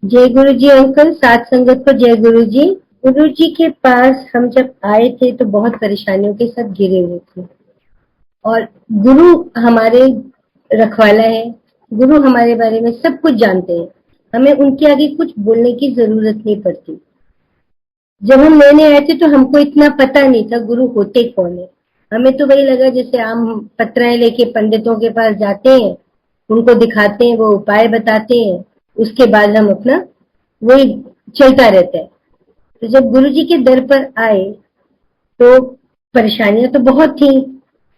जय गुरु जी अंकल, साथ संगत को जय गुरु जी। गुरु जी के पास हम जब आए थे तो बहुत परेशानियों के साथ घिरे हुए थे और गुरु हमारे रखवाला है। गुरु हमारे बारे में सब कुछ जानते हैं, हमें उनके आगे कुछ बोलने की जरूरत नहीं पड़ती। जब हम लेने आए थे तो हमको इतना पता नहीं था गुरु होते कौन है। हमें तो वही लगा जैसे आम पत्राएं लेके पंडितों के पास जाते हैं, उनको दिखाते हैं, वो उपाय बताते हैं, उसके बाद हम अपना वही चलता रहता है। तो जब गुरु जी के दर पर आए तो परेशानियां तो बहुत थी,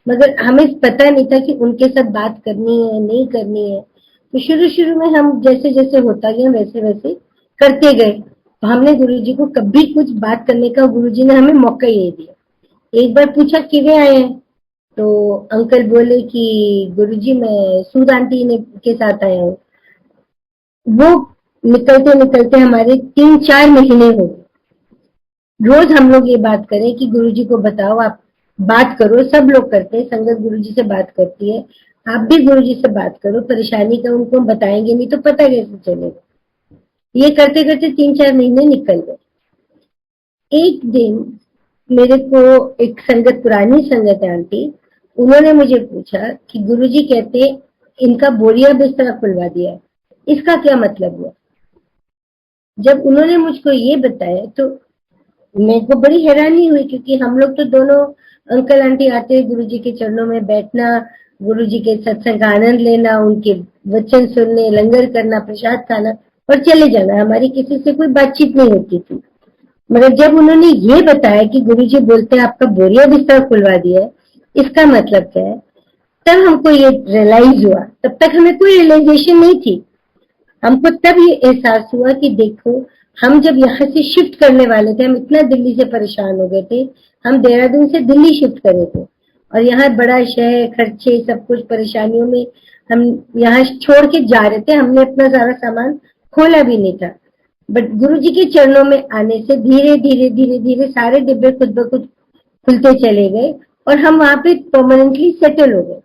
मगर हमें पता नहीं था कि उनके साथ बात करनी है नहीं करनी है। तो शुरू शुरू में हम जैसे जैसे होता गया वैसे वैसे करते गए। तो हमने गुरु जी को कभी कुछ बात करने का गुरु जी ने हमें मौका ही नहीं दिया। एक बार पूछा किवे आए हैं, तो अंकल बोले कि गुरु जी मैं सूद आंटी ने के साथ आया हूँ। वो निकलते निकलते हमारे 3-4 महीने हो गए। रोज हम लोग ये बात करें कि गुरुजी को बताओ, आप बात करो। सब लोग करते हैं, संगत गुरुजी से बात करती है, आप भी गुरुजी से बात करो। परेशानी का उनको बताएंगे नहीं तो पता कैसे चलेगा। ये करते करते 3-4 महीने निकल गए। एक दिन मेरे को एक संगत, पुरानी संगत आंटी, उन्होंने मुझे पूछा कि गुरुजी कहते इनका बोरिया बिस्तरा खुलवा दिया है, इसका क्या मतलब हुआ। जब उन्होंने मुझको ये बताया तो मेरे को बड़ी हैरानी हुई, क्योंकि हम लोग तो दोनों अंकल आंटी आते हैं गुरुजी के चरणों में बैठना, गुरुजी के सत्संग का आनंद लेना, उनके वचन सुनने, लंगर करना, प्रसाद खाना और चले जाना। हमारी किसी से कोई बातचीत नहीं होती थी। मगर जब उन्होंने ये बताया कि गुरुजी बोलते हैं आपका बोरिया बिस्तर खुलवा दिया है, इसका मतलब क्या है, तब हमको ये रियलाइज हुआ। तब तक हमें कोई रियलाइजेशन नहीं थी। हमको तब ये एहसास हुआ कि देखो, हम जब यहाँ से शिफ्ट करने वाले थे, हम इतना दिल्ली से परेशान हो गए थे, हम देहरादून से दिल्ली शिफ्ट करे थे और यहाँ बड़ा शहर, खर्चे, सब कुछ परेशानियों में हम यहाँ छोड़ के जा रहे थे। हमने अपना सारा सामान खोला भी नहीं था, बट गुरु जी के चरणों में आने से धीरे धीरे धीरे धीरे सारे डिब्बे खुद ब खुद खुलते चले गए और हम वहां पे परमानेंटली सेटल हो गए।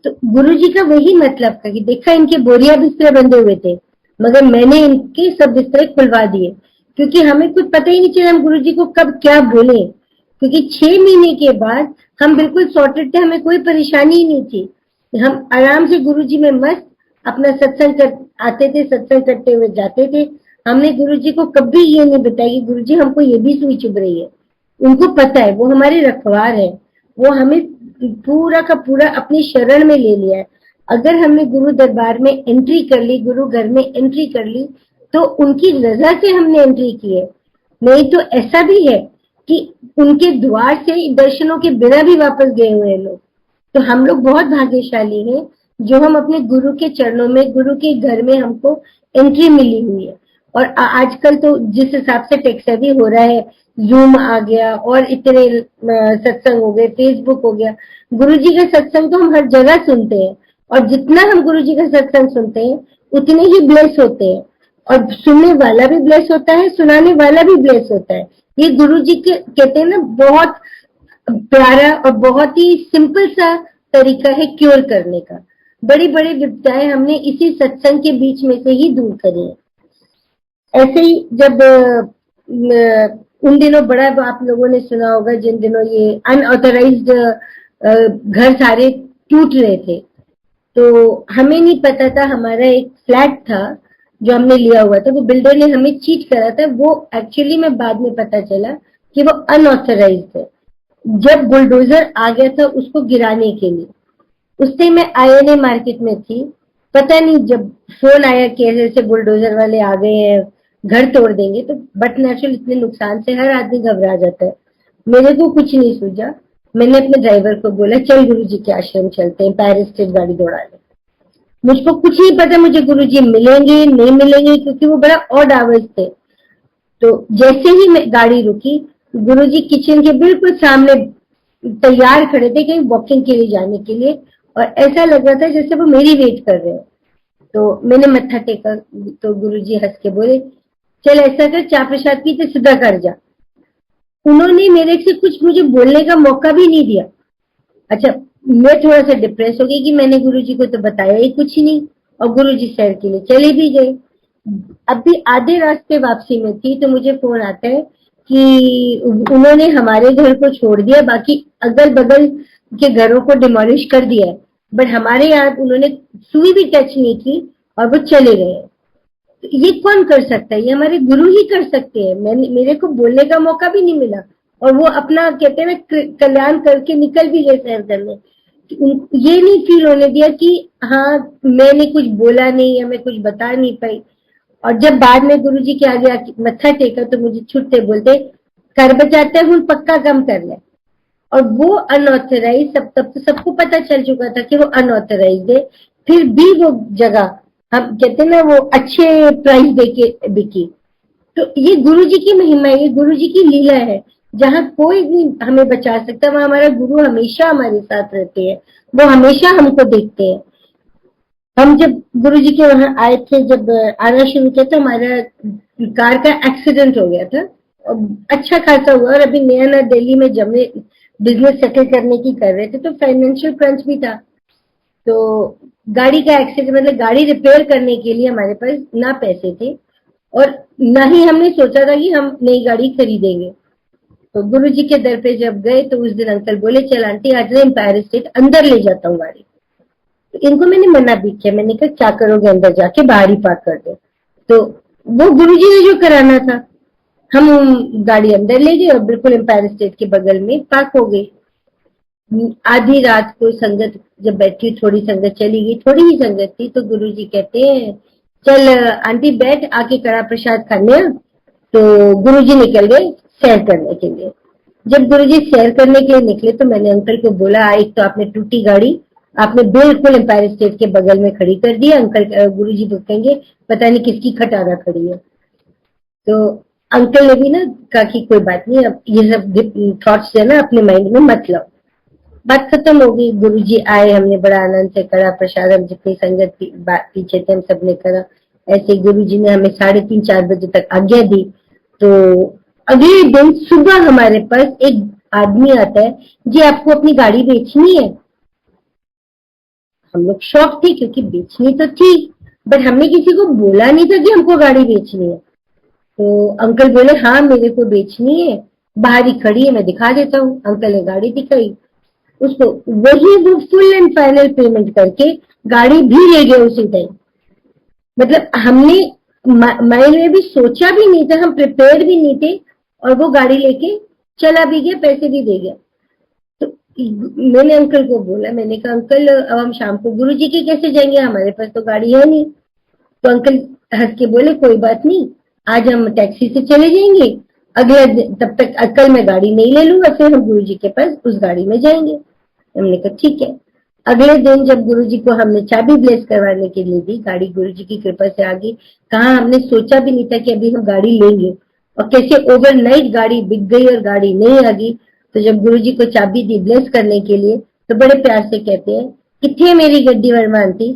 तो गुरु जी का वही मतलब था कि देखा इनके बोरिया बिस्तर बंधे हुए थे, मगर मैंने इनके सब बिस्तर खुलवा दिए, क्योंकि हमें कुछ पता ही नहीं चला हम गुरु जी को कब क्या बोले। क्योंकि 6 महीने के बाद हम बिल्कुल सॉर्टेड थे, हमें कोई परेशानी ही नहीं थी। हम आराम से गुरु जी में मस्त अपना सत्संग कर आते थे, सत्संग करते हुए जाते थे। हमने गुरु जी को कभी ये नहीं बताया कि गुरु जी हमको ये भी सुई चुभ रही है। उनको पता है, वो हमारे रखवार है, वो हमें पूरा का पूरा अपनी शरण में ले लिया है। अगर हमने गुरु दरबार में एंट्री कर ली, गुरु घर में एंट्री कर ली, तो उनकी रजा से हमने एंट्री की है। नहीं तो ऐसा भी है कि उनके द्वार से दर्शनों के बिना भी वापस गए हुए हैं लोग। तो हम लोग बहुत भाग्यशाली हैं जो हम अपने गुरु के चरणों में, गुरु के घर में हमको एंट्री मिली हुई है। और आजकल तो जिस हिसाब से टेक्सेवी हो रहा है, जूम आ गया और इतने सत्संग हो गए, फेसबुक हो गया, गुरु जी का सत्संग तो हम हर जगह सुनते हैं। और जितना हम गुरु जी का सत्संग सुनते हैं उतने ही ब्लेस होते हैं, और सुनने वाला भी ब्लेस होता है, सुनाने वाला भी ब्लेस होता है। ये गुरु जी के कहते हैं ना, बहुत प्यारा और बहुत ही सिंपल सा तरीका है क्योर करने का। बड़ी बड़ी विपदाएं हमने इसी सत्संग के बीच में से ही दूर करी है। ऐसे ही जब उन दिनों बड़ा, आप लोगों ने सुना होगा जिन दिनों ये अनऑथराइज्ड घर सारे टूट रहे थे, तो हमें नहीं पता था, हमारा एक फ्लैट था जो हमने लिया हुआ था, वो बिल्डर ने हमें चीट करा था। वो एक्चुअली में बाद में पता चला कि वो अनऑथराइज्ड है। जब बुलडोजर आ गया था उसको गिराने के लिए, उस टाइम मैं आईएनए मार्केट में थी। पता नहीं जब फोन आया कि ऐसे ऐसे बुलडोजर वाले आ गए हैं, घर तोड़ देंगे, तो बट नेचुरल इतने नुकसान से हर आदमी घबरा जाता है। मेरे को कुछ नहीं सूझा, मैंने अपने ड्राइवर को बोला चल गुरु जी के आश्रम चलते हैं, पेरिस स्टेट गाड़ी दौड़ा ले। मुझको कुछ नहीं पता मुझे गुरु जी मिलेंगे नहीं मिलेंगे, क्योंकि वो बड़ा ऑड आवर्स थे। तो जैसे ही मैं गाड़ी रुकी, गुरु जी किचन के बिल्कुल सामने तैयार खड़े थे कहीं वॉकिंग के लिए जाने के लिए, और ऐसा लग रहा था जैसे वो मेरी वेट कर रहे हैं। तो मैंने मत्था टेका तो गुरुजी हंस के बोले चल ऐसा कर, चाय प्रसाद पी तो सीधा कर जा। उन्होंने मेरे से कुछ मुझे बोलने का मौका भी नहीं दिया। अच्छा, मैं थोड़ा सा डिप्रेस हो गई कि मैंने गुरुजी को तो बताया ही कुछ नहीं, और गुरुजी सैर के लिए चले भी गए। अभी आधे रास्ते वापसी में थी तो मुझे फोन आता है कि उन्होंने हमारे घर को छोड़ दिया, बाकी अगल बगल के घरों को डिमोलिश कर दिया है, बट हमारे यहाँ उन्होंने सुई भी टच नहीं की और वो चले गए। तो ये कौन कर सकता है? ये हमारे गुरु ही कर सकते हैं। मेरे को बोलने का मौका भी नहीं मिला और वो अपना कहते हैं ना कल्याण करके निकल भी गए सैर करने। ये नहीं फील होने दिया कि हाँ मैंने कुछ बोला नहीं या मैं कुछ बता नहीं पाई। और जब बाद में गुरुजी के आगे मत्था टेका तो मुझे छुट्टे बोलते, कर बचाते हूँ पक्का कम कर ले। और वो अनऑथराइज, तब तो सबको पता चल चुका था कि वो अनऑथराइज है, फिर भी वो जगह हम कहते हैं ना वो अच्छे प्राइस देके बिकी। तो ये गुरुजी की महिमा है, ये गुरुजी की लीला है। जहाँ कोई भी हमें बचा सकता है वहां हमारा गुरु हमेशा हमारे साथ रहते हैं, वो हमेशा हमको देखते हैं। हम जब गुरुजी के वहां आए थे, जब आना शुरू किया तो हमारा कार का एक्सीडेंट हो गया था, अच्छा खासा हुआ। और अभी नया नया दिल्ली में जमे बिजनेस सेटल करने की कर रहे थे तो फाइनेंशियल क्रंच भी था। तो गाड़ी का एक्सीडेंट मतलब गाड़ी रिपेयर करने के लिए हमारे पास ना पैसे थे और ना ही हमने सोचा था कि हम नई गाड़ी खरीदेंगे। तो गुरुजी के दर पे जब गए तो उस दिन अंकल बोले, चल आंटी आज ना एम्पायर स्टेट अंदर ले जाता हूँ गाड़ी। तो इनको मैंने मना भी किया, मैंने कहा क्या करोगे, अंदर जाके बाहर ही पार्क कर दो। तो वो गुरुजी ने जो कराना था, हम गाड़ी अंदर ले गए और बिल्कुल एम्पायर स्टेट के बगल में पार्क हो गई। आधी रात को संगत जब बैठी, थोड़ी संगत चली गई, थोड़ी ही संगत थी, तो गुरुजी कहते हैं चल आंटी बैठ, आके कड़ा प्रसाद खाने। तो गुरुजी निकल गए सैर करने के लिए। जब गुरुजी सैर करने के लिए निकले तो मैंने अंकल को बोला, एक तो आपने टूटी गाड़ी आपने बिल्कुल एम्पायर स्टेट के बगल में खड़ी कर दी। अंकल गुरुजी कहेंगे पता नहीं किसकी खटारा खड़ी है। तो अंकल ने भी ना कहा कि कोई बात नहीं, अब ये सब थॉट्स है ना अपने माइंड में मत लाओ। बात खत्म हो गई। गुरुजी आए, हमने बड़ा आनंद से करा प्रसाद, हम जितनी संगत पीछे थे हम सबने करा। ऐसे गुरुजी ने हमें 3:30-4 बजे तक आज्ञा दी। तो अगले दिन सुबह हमारे पास एक आदमी आता है, जी आपको अपनी गाड़ी बेचनी है। हम लोग शौक थे क्योंकि बेचनी तो थी, बट हमने किसी को बोला नहीं था कि हमको गाड़ी बेचनी है। तो अंकल बोले हाँ मेरे को बेचनी है, बाहर ही खड़ी है मैं दिखा देता हूँ। अंकल ने गाड़ी दिखाई उसको, वही वो फुल एंड फाइनल पेमेंट करके गाड़ी भी ले गया उसी टाइम। मतलब हमने माइंड में भी सोचा भी नहीं था, हम प्रिपेयर भी नहीं थे, और वो गाड़ी लेके चला भी गया, पैसे भी दे गया। तो मैंने अंकल को बोला, मैंने कहा अंकल अब हम शाम को गुरुजी के कैसे जाएंगे, हमारे पास तो गाड़ी है नहीं। तो अंकल हंस के बोले कोई बात नहीं, आज हम टैक्सी से चले जाएंगे, अगले तब तक कल मैं गाड़ी नहीं ले लूंगा, फिर हम गुरुजी के पास उस गाड़ी में जाएंगे। हमने कहा ठीक है। अगले दिन जब गुरुजी को हमने चाबी ब्लेस करवाने के लिए दी, गाड़ी गुरुजी की कृपा से आ गई। कहा हमने सोचा भी नहीं था कि अभी हम गाड़ी लेंगे, और कैसे ओवरनाइट गाड़ी बिक गई और गाड़ी नहीं आ गई। तो जब गुरुजी को चाबी दी ब्लेस करने के लिए तो बड़े प्यार से कहते हैं किथे मेरी गड्डी वर्मा आंटी।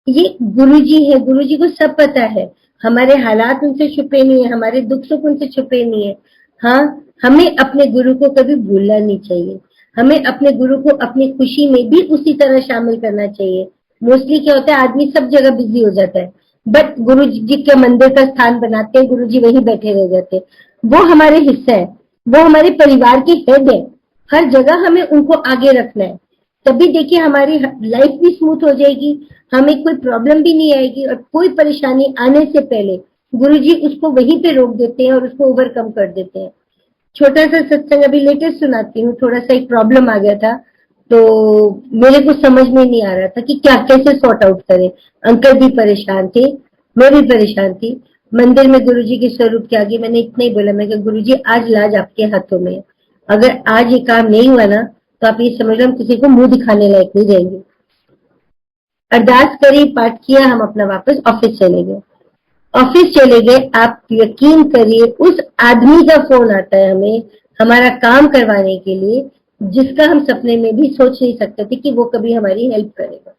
ये गुरुजी है, गुरुजी को सब पता है, हमारे हालात उनसे छुपे नहीं है, हमारे दुख सुख उनसे छुपे नहीं है। हाँ, हमें अपने गुरु को कभी भूलना नहीं चाहिए, हमें अपने गुरु को अपनी खुशी में भी उसी तरह शामिल करना चाहिए। मोस्टली क्या होता है आदमी सब जगह बिजी हो जाता है, बट गुरु जी के मंदिर का स्थान बनाते हैं, गुरु जी वहीं बैठे रह जाते हैं। वो हमारे हिस्सा है, वो हमारे परिवार के हेड है, हर जगह हमें उनको आगे रखना है। तभी देखिए हमारी लाइफ भी स्मूथ हो जाएगी, हमें कोई प्रॉब्लम भी नहीं आएगी, और कोई परेशानी आने से पहले गुरुजी उसको वहीं पे रोक देते हैं और उसको ओवरकम कर देते हैं। छोटा सा सत्संग अभी लेटेस्ट सुनाती हूँ। थोड़ा सा एक प्रॉब्लम आ गया था, तो मेरे को समझ में नहीं आ रहा था कि क्या कैसे सॉर्ट आउट करें। अंकल भी परेशान थे, मैं भी परेशान थी। मंदिर में गुरुजी के स्वरूप के आगे मैंने इतना ही बोला, मैं कहा गुरुजी आज लाज आपके हाथों में, अगर आज ये काम नहीं हुआ ना तो आप ये समझ लो हम किसी को मुंह दिखाने लायक नहीं रहेंगे। अरदास करी, पाठ किया, हम अपना वापस ऑफिस चले गए। ऑफिस चले गए, आप यकीन करिए उस आदमी का फोन आता है हमें हमारा काम करवाने के लिए, जिसका हम सपने में भी सोच नहीं सकते थे कि वो कभी हमारी हेल्प करेगा।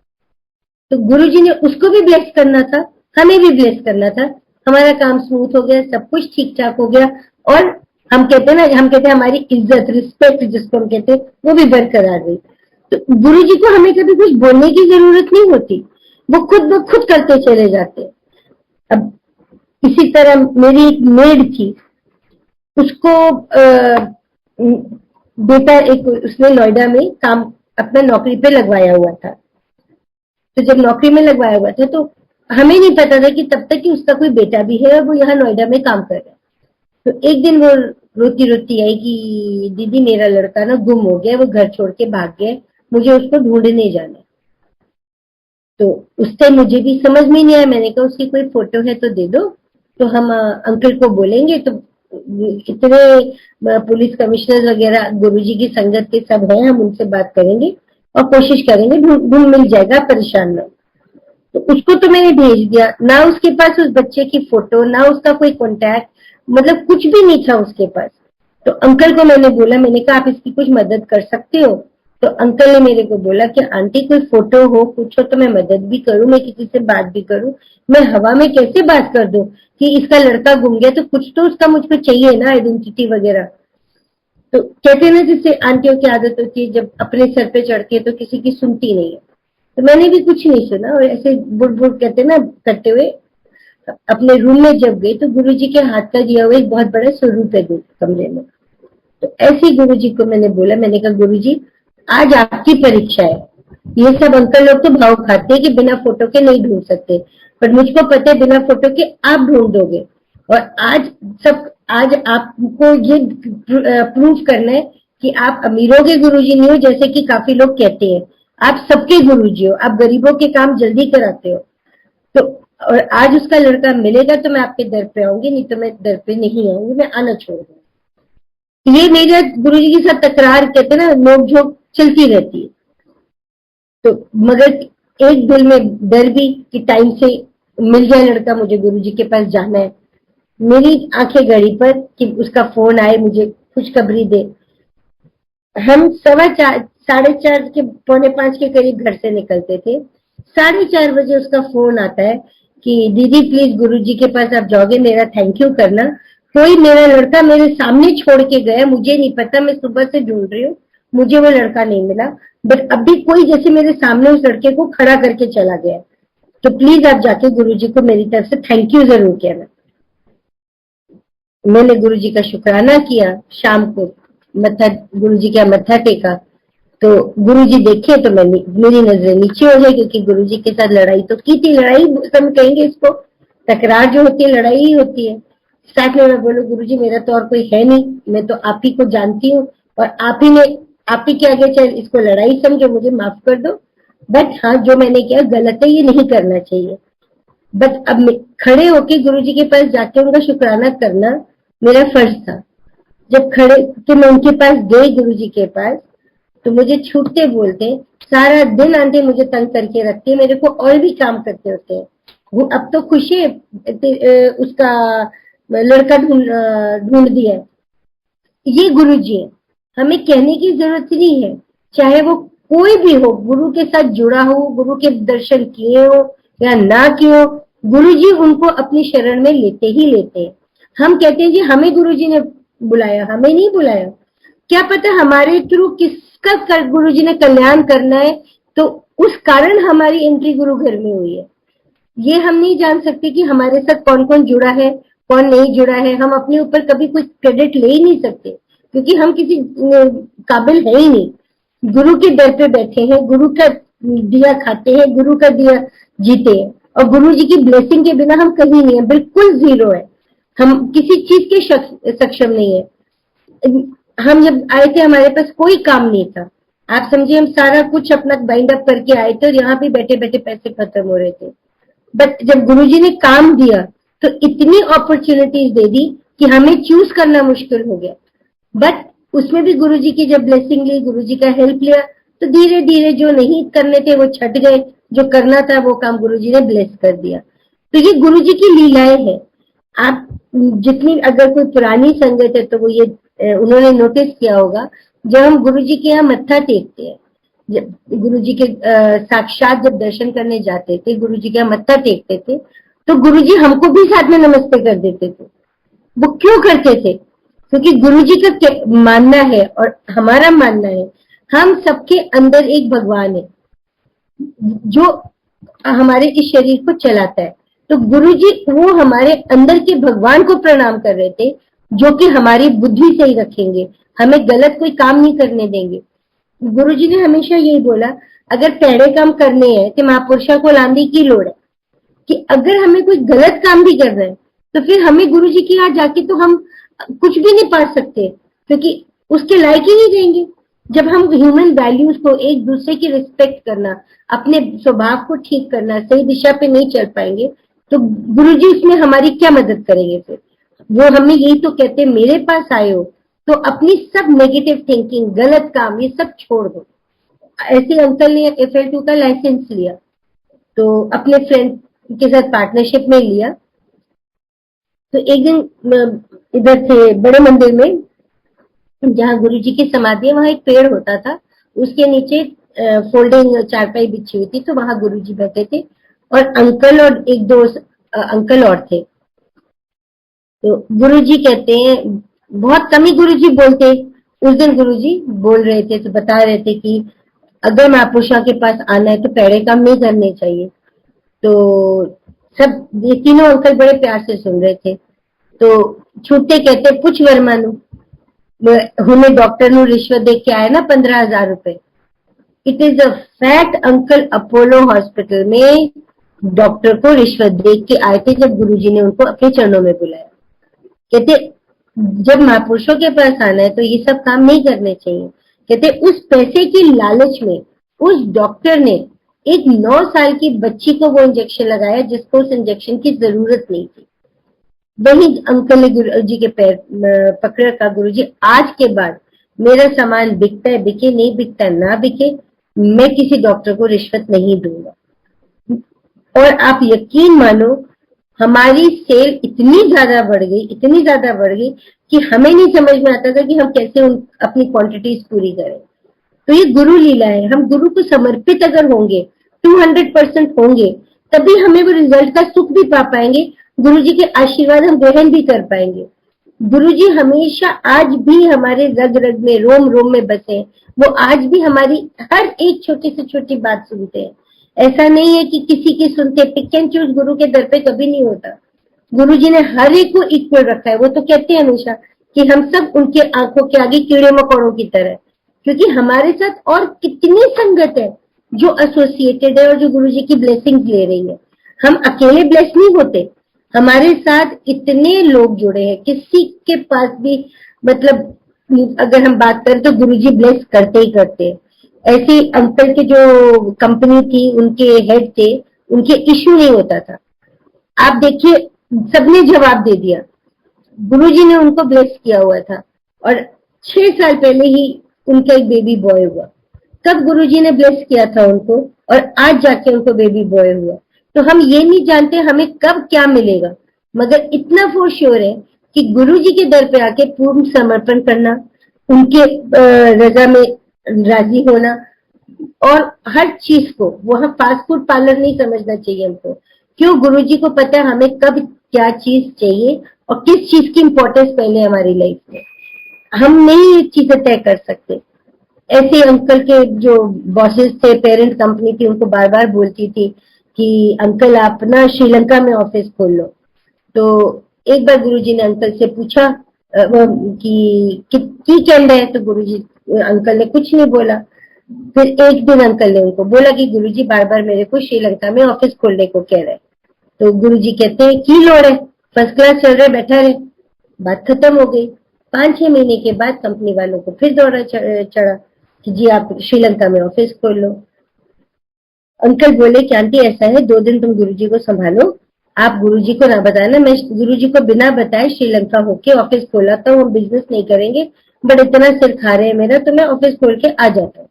तो गुरुजी ने उसको भी ब्लेस करना था, हमें भी ब्लेस करना था। हमारा काम स्मूथ हो गया, सब कुछ ठीक ठाक हो गया, और हम कहते हैं ना, हम कहते हैं हमारी इज्जत रिस्पेक्ट जिसको हम कहते हैं वो भी बरकरार रही। तो गुरुजी को हमें कभी कुछ बोलने की जरूरत नहीं होती, वो खुद ब खुद करते चले जाते। अब इसी तरह मेरी एक मेड थी, उसको बेटा एक उसने नोएडा में काम अपना नौकरी पे लगवाया हुआ था। तो जब नौकरी में लगवाया हुआ था तो हमें नहीं पता था कि तब तक कि उसका कोई बेटा भी है और वो यहाँ नोएडा में काम कर रहा है। तो एक दिन वो रोती रोती आई कि दीदी मेरा लड़का ना गुम हो गया, वो घर छोड़ के भाग गया, मुझे उसको ढूंढने जाना है। तो उस टाइम मुझे भी समझ में नहीं आया, मैंने कहा उसकी कोई फोटो है तो दे दो, तो हम अंकल को बोलेंगे। तो इतने पुलिस कमिश्नर वगैरह गुरुजी की संगत के सब हैं, हम उनसे बात करेंगे और कोशिश करेंगे, ढूंढ मिल जाएगा, परेशान ना। तो उसको तो मैंने भेज दिया, ना उसके पास उस बच्चे की फोटो, ना उसका कोई कांटेक्ट, मतलब कुछ भी नहीं था उसके पास। तो अंकल को मैंने बोला, मैंने कहा आप इसकी कुछ मदद कर सकते हो? तो अंकल ने मेरे को बोला कि आंटी कोई फोटो हो कुछ हो तो मैं मदद भी करूं, मैं किसी से बात भी करूं, मैं हवा में कैसे बात कर दूं कि इसका लड़का गुम गया, तो कुछ तो उसका मुझको चाहिए ना, आइडेंटिटी वगैरह। तो कहते हैं ना जिससे आंटियों की आदत होती है, जब अपने सर पे चढ़ती है तो किसी की सुनती नहीं है। तो मैंने भी कुछ नहीं सुना और ऐसे बुड़ बुड़ कहते ना करते हुए अपने रूम में जब गई तो गुरुजी के हाथ का दिया हुआ एक बहुत बड़ा स्वरूप है कमरे में। तो ऐसे ही गुरुजी को मैंने बोला, मैंने कहा गुरुजी आज आपकी परीक्षा है, ये सब अंकल लोग तो भाव खाते हैं कि बिना फोटो के नहीं ढूंढ सकते, पर मुझको पता है बिना फोटो के आप ढूंढ दोगे। और आज आपको ये प्रूफ करना है कि आप अमीरों के गुरुजी नहीं हो जैसे कि काफी लोग कहते हैं, आप सबके गुरुजी हो, आप गरीबों के काम जल्दी कराते हो। तो और आज उसका लड़का मिलेगा तो मैं आपके दर पे आऊंगी, नहीं तो मैं दर पे नहीं आऊंगी, मैं आना छोड़ दूंगी। ये मेरे गुरुजी के साथ तकरार कहते ना, नोक झोंक चलती रहती है। तो मगर एक दिल में डर भी कि टाइम से मिल जाए लड़का, मुझे गुरुजी के पास जाना है। मेरी आंखें घड़ी पर कि उसका फोन आए, मुझे खुशखबरी दे। हम 4:15 4:30 के 4:45 के करीब घर से निकलते थे। 4:30 बजे उसका फोन आता है कि दीदी प्लीज गुरुजी के पास आप जाओगे, मेरा थैंक यू करना, कोई मेरा लड़का मेरे सामने छोड़ के गया, मुझे नहीं पता, मैं सुबह से ढूंढ रही हूँ, मुझे वो लड़का नहीं मिला, बट अभी कोई जैसे मेरे सामने उस लड़के को खड़ा करके चला गया, तो प्लीज आप जाके गुरुजी को मेरी तरफ से थैंक यू जरूर कहना। मैंने गुरुजी का शुक्राना किया, शाम को मत्था गुरुजी का मत्था टेका, तो गुरुजी देखे तो मेरी नजरें नीचे हो गई, क्योंकि गुरुजी के साथ लड़ाई तो की थी, लड़ाई हम कहेंगे इसको, तकरार जो होती है लड़ाई ही होती है। साथ में मैं बोलूं गुरुजी मेरा तो और कोई है नहीं, मैं तो आप ही को जानती हूँ और आप ही के आगे चाहे इसको लड़ाई समझो, मुझे माफ कर दो, बट हाँ जो मैंने किया गलत है, ये नहीं करना चाहिए। बट अब खड़े होके गुरुजी के पास जाके उनका शुक्राना करना मेरा फर्ज था। जब खड़े तो मैं उनके पास गई गुरुजी के पास, तो मुझे छूटते बोलते सारा दिन आंटी मुझे तंग करके रखती है, मेरे को और भी काम करते होते हैं, वो अब तो खुशी है उसका लड़का ढूंढ दिया है। ये गुरुजी है, हमें कहने की जरूरत नहीं है, चाहे वो कोई भी हो, गुरु के साथ जुड़ा हो, गुरु के दर्शन किए हो या ना किए हो, गुरुजी उनको अपनी शरण में लेते ही लेते हैं। हम कहते हैं जी हमें गुरुजी ने बुलाया, हमें नहीं बुलाया, क्या पता हमारे थ्रू किसका गुरुजी ने कल्याण करना है, तो उस कारण हमारी एंट्री गुरु घर में हुई है। ये हम नहीं जान सकते कि हमारे साथ कौन कौन जुड़ा है, कौन नहीं जुड़ा है, हम अपने ऊपर कभी कुछ क्रेडिट ले ही नहीं सकते, क्योंकि हम किसी काबिल है ही नहीं। गुरु के दर पे बैठे हैं, गुरु का दिया खाते हैं, गुरु का दिया जीते हैं, और गुरु जी की ब्लेसिंग के बिना हम कहीं नहीं है, बिल्कुल जीरो है, हम किसी चीज के सक्षम नहीं है। हम जब आए थे हमारे पास कोई काम नहीं था, आप समझिए हम सारा कुछ अपना बाइंड अप करके आए थे और यहाँ पे बैठे बैठे पैसे खत्म हो रहे थे। बट जब गुरुजी ने काम दिया तो इतनी अपॉर्चुनिटीज दे दी कि हमें चूज करना मुश्किल हो गया। बट उसमें भी गुरुजी की जब ब्लेसिंग ली, गुरुजी का हेल्प लिया, तो धीरे धीरे जो नहीं करने थे वो छट गए, जो करना था वो काम गुरुजी ने ब्लेस कर दिया। तो ये गुरुजी की लीलाएं हैं। आप जितनी अगर कोई पुरानी संगत है तो वो ये उन्होंने नोटिस किया होगा, जब हम गुरुजी के यहाँ मत्था टेकते हैं, जब गुरुजी के साक्षात जब दर्शन करने जाते थे, गुरुजी के यहाँ मत्था टेकते थे, तो गुरुजी हमको भी साथ में नमस्ते कर देते थे। वो क्यों करते थे? क्योंकि गुरुजी का मानना है और हमारा मानना है, हम सबके अंदर एक भगवान है जो हमारे इस शरीर को चलाता है। तो गुरुजी वो हमारे अंदर के भगवान को प्रणाम कर रहे थे, जो कि हमारी बुद्धि से ही रखेंगे, हमें गलत कोई काम नहीं करने देंगे। गुरुजी ने हमेशा यही बोला, अगर पैड़े काम करने हैं तो महापुरुषों को लांदी की लोड़ है, कि अगर हमें कोई गलत काम भी कर रहे हैं तो फिर हमें गुरुजी के यहाँ जाके तो हम कुछ भी नहीं पा सकते, क्योंकि उसके लायक ही नहीं रहेंगे। जब हम ह्यूमन वैल्यूज को, एक दूसरे की रिस्पेक्ट करना, अपने स्वभाव को ठीक करना, सही दिशा पे नहीं चल पाएंगे तो गुरुजी उसमें हमारी क्या मदद करेंगे? फिर वो हमें यही तो कहते, मेरे पास आए हो तो अपनी सब नेगेटिव थिंकिंग, गलत काम, ये सब छोड़ दो। ऐसे अंकल ने FL2 का लाइसेंस लिया, तो अपने फ्रेंड के साथ पार्टनरशिप में लिया। तो एक दिन इधर थे बड़े मंदिर में, जहाँ गुरुजी की समाधि है, वहां एक पेड़ होता था, उसके नीचे फोल्डिंग चारपाई बिछी हुई थी, तो वहां गुरुजी बैठे थे और अंकल और एक दो अंकल और थे। तो गुरुजी कहते हैं, बहुत कम ही गुरुजी बोलते, उस दिन गुरुजी बोल रहे थे, तो बता रहे थे कि अगर महापुरुषों के पास आना है तो पैड़े काम नहीं करने चाहिए। तो सब ये तीनों अंकल बड़े प्यार से सुन रहे थे। तो छूटते कहते, पूछ वर्मा नु हुने डॉक्टर नु रिश्वत दे के आया ना 15,000 रुपए। It is a fact, uncle Apollo hospital में डॉक्टर को रिश्वत दे के आए थे जब गुरुजी ने उनको अपने चरणों में बुलाया। कहते जब महापुरुषों के पास आना है तो ये सब काम नहीं करने चाहिए। कहते उस पैसे की लालच में उस डॉक्टर ने एक 9 साल की बच्ची को वो इंजेक्शन लगाया जिसको उस इंजेक्शन की जरूरत नहीं थी। वही अंकल ने गुरुजी के पैर पकड़ रखा, गुरुजी आज के बाद मेरा सामान बिकता है बिके, नहीं बिकता ना बिके, मैं किसी डॉक्टर को रिश्वत नहीं दूंगा। और आप यकीन मानो, हमारी सेल इतनी ज्यादा बढ़ गई, इतनी ज्यादा बढ़ गई कि हमें नहीं समझ में आता था कि हम कैसे अपनी क्वांटिटीज पूरी करें। तो ये गुरु लीला है। हम गुरु को समर्पित अगर होंगे, 200% होंगे, तभी हमें वो रिजल्ट का सुख भी पा पाएंगे, गुरु जी के आशीर्वाद हम ग्रहण भी कर पाएंगे। गुरु जी हमेशा आज भी हमारे रग रग में, रोम रोम में बसे। वो आज भी हमारी हर एक छोटी से छोटी बात सुनते हैं। ऐसा नहीं है कि किसी की सुनते, पिक एंड चूज गुरु के दर पे कभी नहीं होता। गुरु जी ने हर एक को इक्वल रखा है। वो तो कहते हैं हमेशा कि हम सब उनके आंखों के आगे कीड़े मकोड़ों की तरह, क्योंकि हमारे साथ और कितनी संगत है जो एसोसिएटेड है और जो गुरु जी की ब्लेसिंग ले रही है। हम अकेले ब्लेस नहीं होते, हमारे साथ इतने लोग जुड़े हैं, किसी के पास भी मतलब अगर हम बात करें तो गुरुजी ब्लेस करते ही करते हैं। ऐसे अंकल के जो कंपनी थी, उनके हेड थे, उनके इश्यू नहीं होता था। आप देखिए, सबने जवाब दे दिया, गुरुजी ने उनको ब्लेस किया हुआ था। और 6 साल पहले ही उनका एक बेबी बॉय हुआ। कब गुरुजी ने ब्लेस किया था उनको, और आज जाके उनको बेबी बॉय हुआ। तो हम ये नहीं जानते हमें कब क्या मिलेगा, मगर इतना फॉर श्योर है कि गुरुजी के दर पे आके पूर्ण समर्पण करना, उनके रजा में राजी होना, और हर चीज को, वहां फास्ट फूड पार्लर नहीं समझना चाहिए हमको। क्यों? गुरुजी को पता है हमें कब क्या चीज चाहिए और किस चीज की इंपॉर्टेंस पहले हमारी लाइफ में। हम नहीं ये चीजें तय कर सकते। ऐसे अंकल के जो बॉसेस थे, पेरेंट कंपनी थी, उनको बार बार बोलती थी कि अंकल आप ना श्रीलंका में ऑफिस खोल लो। तो एक बार गुरुजी ने अंकल से पूछा कि कहना है, तो गुरुजी अंकल ने कुछ नहीं बोला। फिर एक दिन अंकल ने उनको बोला कि गुरुजी बार बार मेरे को श्रीलंका में ऑफिस खोलने को कह रहे हैं। तो गुरुजी कहते हैं की लोड़ है, फर्स्ट क्लास चल रहा है, बैठा रहे। बात खत्म हो गई। 5-6 महीने के बाद कंपनी वालों को फिर दौरा चढ़ा कि जी आप श्रीलंका में ऑफिस खोल लो। अंकल बोले कि आंटी ऐसा है, 2 दिन तुम गुरुजी को संभालो, आप गुरुजी को ना बताना, मैं गुरुजी को बिना बताए श्रीलंका होके ऑफिस खोला था, हम बिजनेस नहीं करेंगे, बट इतना सिर खा रहे हैं मेरा, तो मैं ऑफिस खोल के आ जाता हूँ।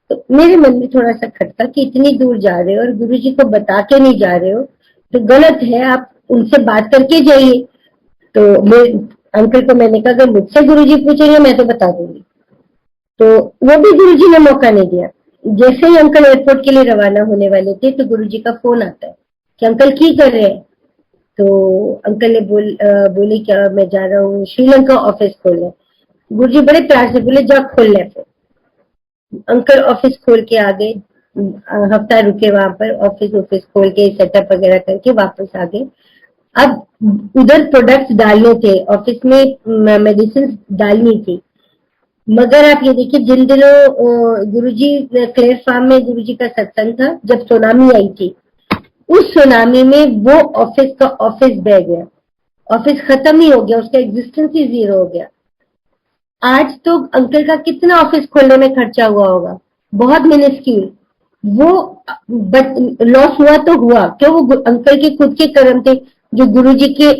तो मेरे मन में थोड़ा सा खटका कि इतनी दूर जा रहे हो और गुरुजी को बता के नहीं जा रहे हो तो गलत है, आप उनसे बात करके जाइए। तो अंकल को मैंने कहा अगर मुझसे गुरुजी पूछेंगे मैं तो बता दूंगी। तो वो भी गुरुजी ने मौका नहीं दिया। जैसे ही अंकल एयरपोर्ट के लिए रवाना होने वाले थे तो गुरुजी का फोन आता है कि अंकल की कर रहे हैं। तो अंकल ने बोले क्या मैं जा रहा हूँ श्रीलंका ऑफिस खोलने। गुरुजी बड़े प्यार से बोले जा खोल ले। फिर अंकल ऑफिस खोल के आ गए। हफ्ता रुके वहां पर, ऑफिस खोल के सेटअप वगैरह करके वापस आ गए। अब उधर प्रोडक्ट्स डालने थे, ऑफिस में मेडिसिन डालनी थी। मगर आप ये देखिए, जिन दिनों गुरुजी क्लेयर फार्म में गुरुजी का सत्संग था, जब सुनामी आई थी, उस सुनामी में वो ऑफिस का ऑफिस बह गया, ऑफिस खत्म ही हो गया, उसका एग्जिस्टेंस ही जीरो हो गया। आज तो अंकल का कितना ऑफिस खोलने में खर्चा हुआ होगा, बहुत मिनिस्क्यूल। वो लॉस हुआ तो हुआ क्यों, वो अंकल के खुद के कर्म थे जो गुरुजी के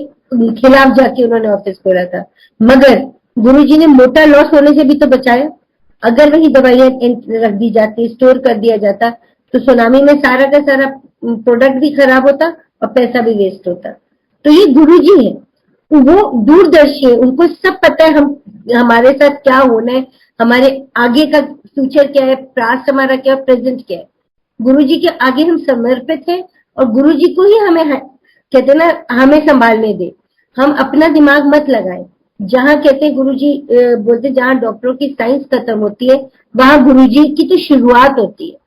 खिलाफ जाके उन्होंने ऑफिस खोला था। मगर गुरुजी ने मोटा लॉस होने से भी तो बचाया। अगर वही दवाइयां रख दी जाती, स्टोर कर दिया जाता, तो सुनामी में सारा का सारा प्रोडक्ट भी खराब होता और पैसा भी वेस्ट होता। तो ये गुरुजी है, वो दूरदर्शी है, उनको सब पता है हम हमारे साथ क्या होना है, हमारे आगे का फ्यूचर क्या है, पास्ट हमारा क्या है, प्रेजेंट क्या है। गुरुजी के आगे हम समर्पित हैं और गुरुजी को ही हमें कहते हैं ना, हमें संभालने दे। हम अपना दिमाग मत लगाएं। जहां कहते हैं गुरुजी बोलते, जहां डॉक्टरों की साइंस खत्म होती है, वहां गुरुजी की तो शुरुआत होती है।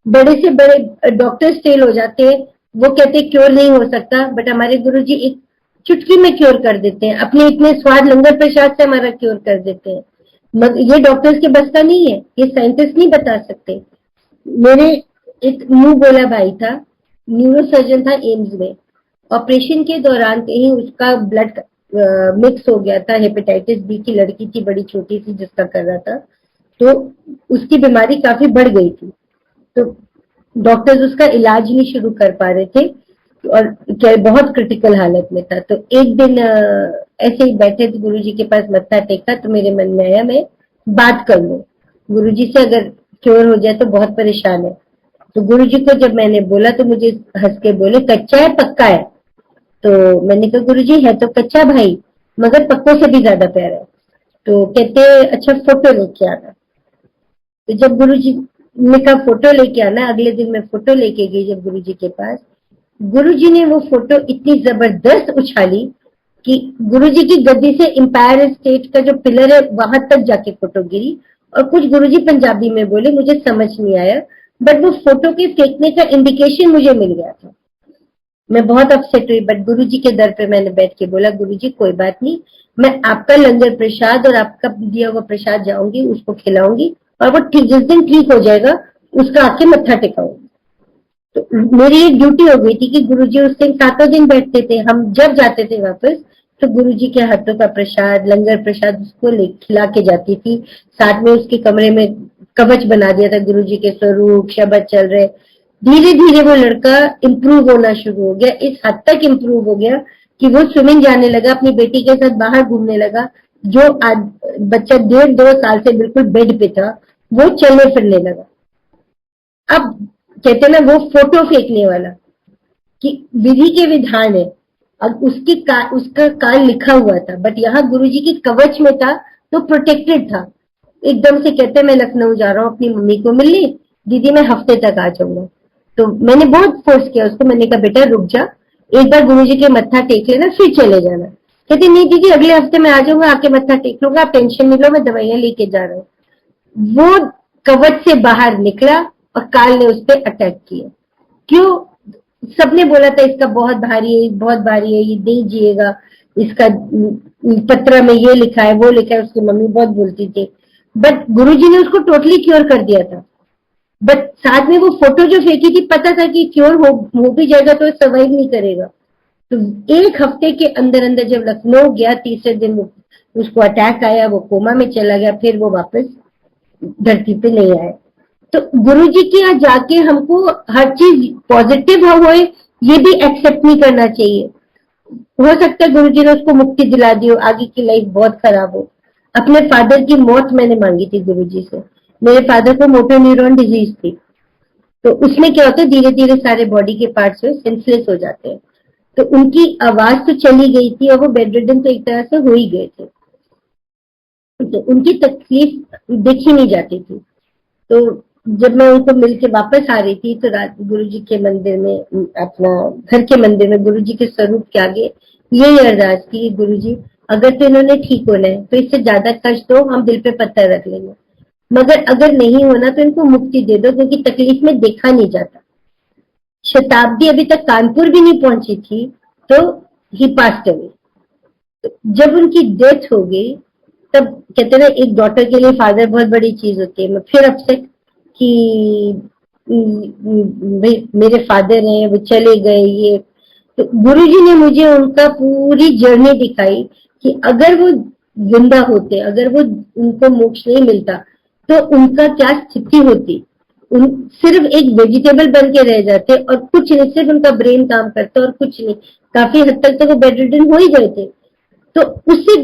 बड़े से बड़े डॉक्टर्स फेल हो जाते हैं, वो कहते हैं क्योर नहीं हो सकता, बट हमारे गुरुजी एक चुटकी में क्योर कर देते हैं, अपने इतने स्वाद लंगर प्रसाद से हमारा क्योर कर देते हैं। मगर ये डॉक्टर्स के बस का नहीं है, ये साइंटिस्ट नहीं बता सकते। मेरे एक मुंह बोला भाई था, न्यूरो सर्जन था एम्स में। ऑपरेशन के दौरान कहीं उसका ब्लड मिक्स हो गया था, हेपेटाइटिस बी की लड़की थी, बड़ी छोटी सी, जिसका कर रहा था, तो उसकी बीमारी काफी बढ़ गई थी। तो डॉक्टर्स उसका इलाज नहीं शुरू कर पा रहे थे और बहुत क्रिटिकल हालत में था। तो एक दिन ऐसे ही बैठे थे, गुरुजी के पास मत्था टेका, तो मेरे मन में आया मैं बात कर लूं गुरुजी से, अगर क्योर हो जाए तो बहुत परेशान है। तो गुरुजी को जब मैंने बोला तो मुझे हंस के बोले, कच्चा है पक्का है? तो मैंने कहा गुरुजी है तो कच्चा भाई, मगर पक्कों से भी ज्यादा प्यारा है। तो कहते अच्छा फोटो लेके आना। तो जब गुरुजी ने कहा फोटो लेके आना, अगले दिन मैं फोटो लेके गई जब गुरुजी के पास, गुरुजी ने वो फोटो इतनी जबरदस्त उछाली कि गुरुजी की गद्दी से एम्पायर स्टेट का जो पिलर है वहां तक जाके फोटो गिरी। और कुछ गुरुजी पंजाबी में बोले, मुझे समझ नहीं आया, बट वो फोटो के फेंकने का इंडिकेशन मुझे मिल गया था। मैं बहुत अपसेट हुई, बट गुरुजी के दर पे मैंने बैठ के बोला, गुरुजी कोई बात नहीं, मैं आपका लंगर प्रसाद और आपका दिया हुआ प्रसाद जाऊंगी, उसको खिलाऊंगी, और वो ठीक जिस दिन ठीक हो जाएगा उसका आके मत्था टेकाऊंगी। तो मेरी एक ड्यूटी हो गई थी कि गुरुजी उस दिन 7 दिन बैठते थे, हम जब जाते थे वापस तो गुरुजी के हाथों का प्रसाद, लंगर प्रसाद उसको खिला के जाती थी। साथ में उसके कमरे में कवच बना दिया था, गुरुजी के स्वरूप शब्द चल रहे। धीरे धीरे वो लड़का इम्प्रूव होना शुरू हो गया, इस हद तक इम्प्रूव हो गया कि वो स्विमिंग जाने लगा, अपनी बेटी के साथ बाहर घूमने लगा। जो आज बच्चा 1.5-2 साल से बिल्कुल बेड पे था, वो चलने फिरने लगा। अब कहते ना वो फोटो फेंकने वाला कि विधि के विधान है, अब उसका काल लिखा हुआ था, बट यहाँ गुरुजी की कवच में था तो प्रोटेक्टेड था। एकदम से कहते मैं लखनऊ जा रहा हूँ अपनी मम्मी को मिलने, दीदी मैं हफ्ते तक आ जाऊंगा। तो मैंने बहुत फोर्स किया उसको, मैंने कहा बेटा रुक जा, एक बार गुरुजी के मत्था टेक लेना फिर चले जाना। कहती नहीं दीदी अगले हफ्ते मैं आ जाऊंगा, आके मत्था टेक लूंगा, आप टेंशन नहीं लो, मैं दवाइयां लेके जा रहा हूँ। वो कवच से बाहर निकला और काल ने उस पर अटैक किया। क्यों? सबने बोला था इसका बहुत भारी है, बहुत भारी है, ये नहीं जिएगा, इसका पत्र में ये लिखा है वो लिखा है, उसकी मम्मी बहुत बोलती थी, बट गुरुजी ने उसको टोटली क्योर कर दिया था। बट साथ में वो फोटो जो फेंकी थी, पता था कि क्योर हो भी जाएगा तो सर्वाइव नहीं करेगा। तो एक हफ्ते के अंदर अंदर जब लखनऊ गया, तीसरे दिन उसको अटैक आया, वो कोमा में चला गया, फिर वो वापस धरती पे नहीं आया। तो गुरुजी के यहाँ जाके हमको हर चीज पॉजिटिव हो ये भी एक्सेप्ट नहीं करना चाहिए। हो सकता है गुरुजी ने उसको मुक्ति दिला दी हो, आगे की लाइफ बहुत खराब हो। अपने फादर की मौत मैंने मांगी थी गुरुजी से। मेरे फादर को मोटर न्यूरॉन डिजीज थी, तो उसमें क्या होता है धीरे धीरे सारे बॉडी के पार्ट्स सेंसलेस हो जाते हैं। तो उनकी आवाज तो चली गई थी और वो बेड रिडन तो एक तरह से हो ही गए थे, तो उनकी तकलीफ देखी नहीं जाती थी। तो जब मैं उनको मिलके वापस आ रही थी तो रात गुरुजी के मंदिर में, अपना घर के मंदिर में गुरुजी के स्वरूप के आगे यही अरदास की, गुरुजी अगर तो इन्होंने ठीक होना है तो इससे ज्यादा कष्ट दो, हम दिल पे पत्थर रख लेंगे, मगर अगर नहीं होना तो इनको मुक्ति दे दो, क्योंकि तकलीफ में देखा नहीं जाता। शताब्दी अभी तक कानपुर भी नहीं पहुंची थी तो ही पास्ट अवे। जब उनकी डेथ हो गई तब कहते ना, एक डॉटर के लिए फादर बहुत बड़ी चीज होती है। मैं फिर अपसेट कि भाई मेरे फादर हैं, वो चले गए। ये तो गुरुजी ने मुझे उनका पूरी जर्नी दिखाई कि अगर वो जिंदा होते, अगर वो उनको मोक्ष नहीं मिलता तो उनका क्या स्थिति होती। उन सिर्फ एक वेजिटेबल बन के रह जाते और कुछ नहीं, सिर्फ उनका ब्रेन काम करता और कुछ नहीं। काफी हद तक तो वो बेड रिडन हो ही गए थे। तो उससे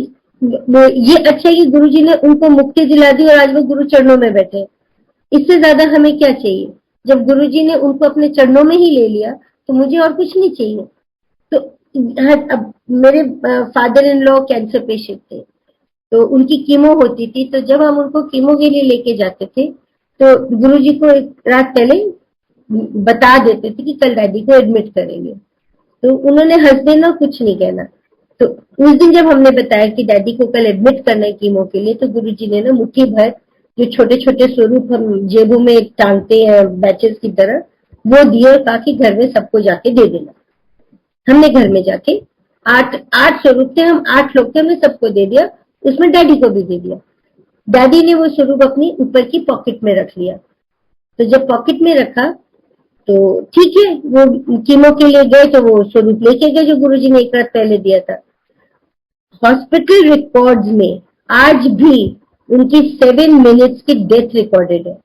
ये अच्छा है कि गुरुजी ने उनको मुक्ति दिला दी और आज वो गुरु चरणों में बैठे। इससे ज्यादा हमें क्या चाहिए? जब गुरुजी ने उनको अपने चरणों में ही ले लिया तो मुझे और कुछ नहीं चाहिए। तो अब मेरे father in law cancer patient थे, तो उनकी कीमो होती थी। तो जब हम उनको कीमो के लिए लेके जाते थे तो गुरुजी को एक रात पहले बता देते थे कि कल डैडी को एडमिट करेंगे। तो उन्होंने हंस देना, कुछ नहीं कहना। तो उस दिन जब हमने बताया कि डैडी को कल एडमिट करना है कीमो के लिए, तो गुरुजी ने ना मुट्ठी भर जो छोटे छोटे स्वरूप हम जेबों में टांगते हैं बैचेस की तरह, वो दिए और कहा कि घर में सबको जाके दे देना। हमने घर में जाके आठ आठ स्वरूप थे, हम 8 लोग थे, हमने सबको दे दिया। उसमें डैडी को भी दे दिया। डैडी ने वो स्वरूप अपनी ऊपर की पॉकेट में रख लिया। तो जब पॉकेट में रखा तो ठीक है, वो कीमो के लिए गए तो वो स्वरूप लेके गए जो गुरुजी ने एक रात पहले दिया था। हॉस्पिटल रिकॉर्ड्स में आज भी उनकी 7 मिनट्स की डेथ रिकॉर्डेड है।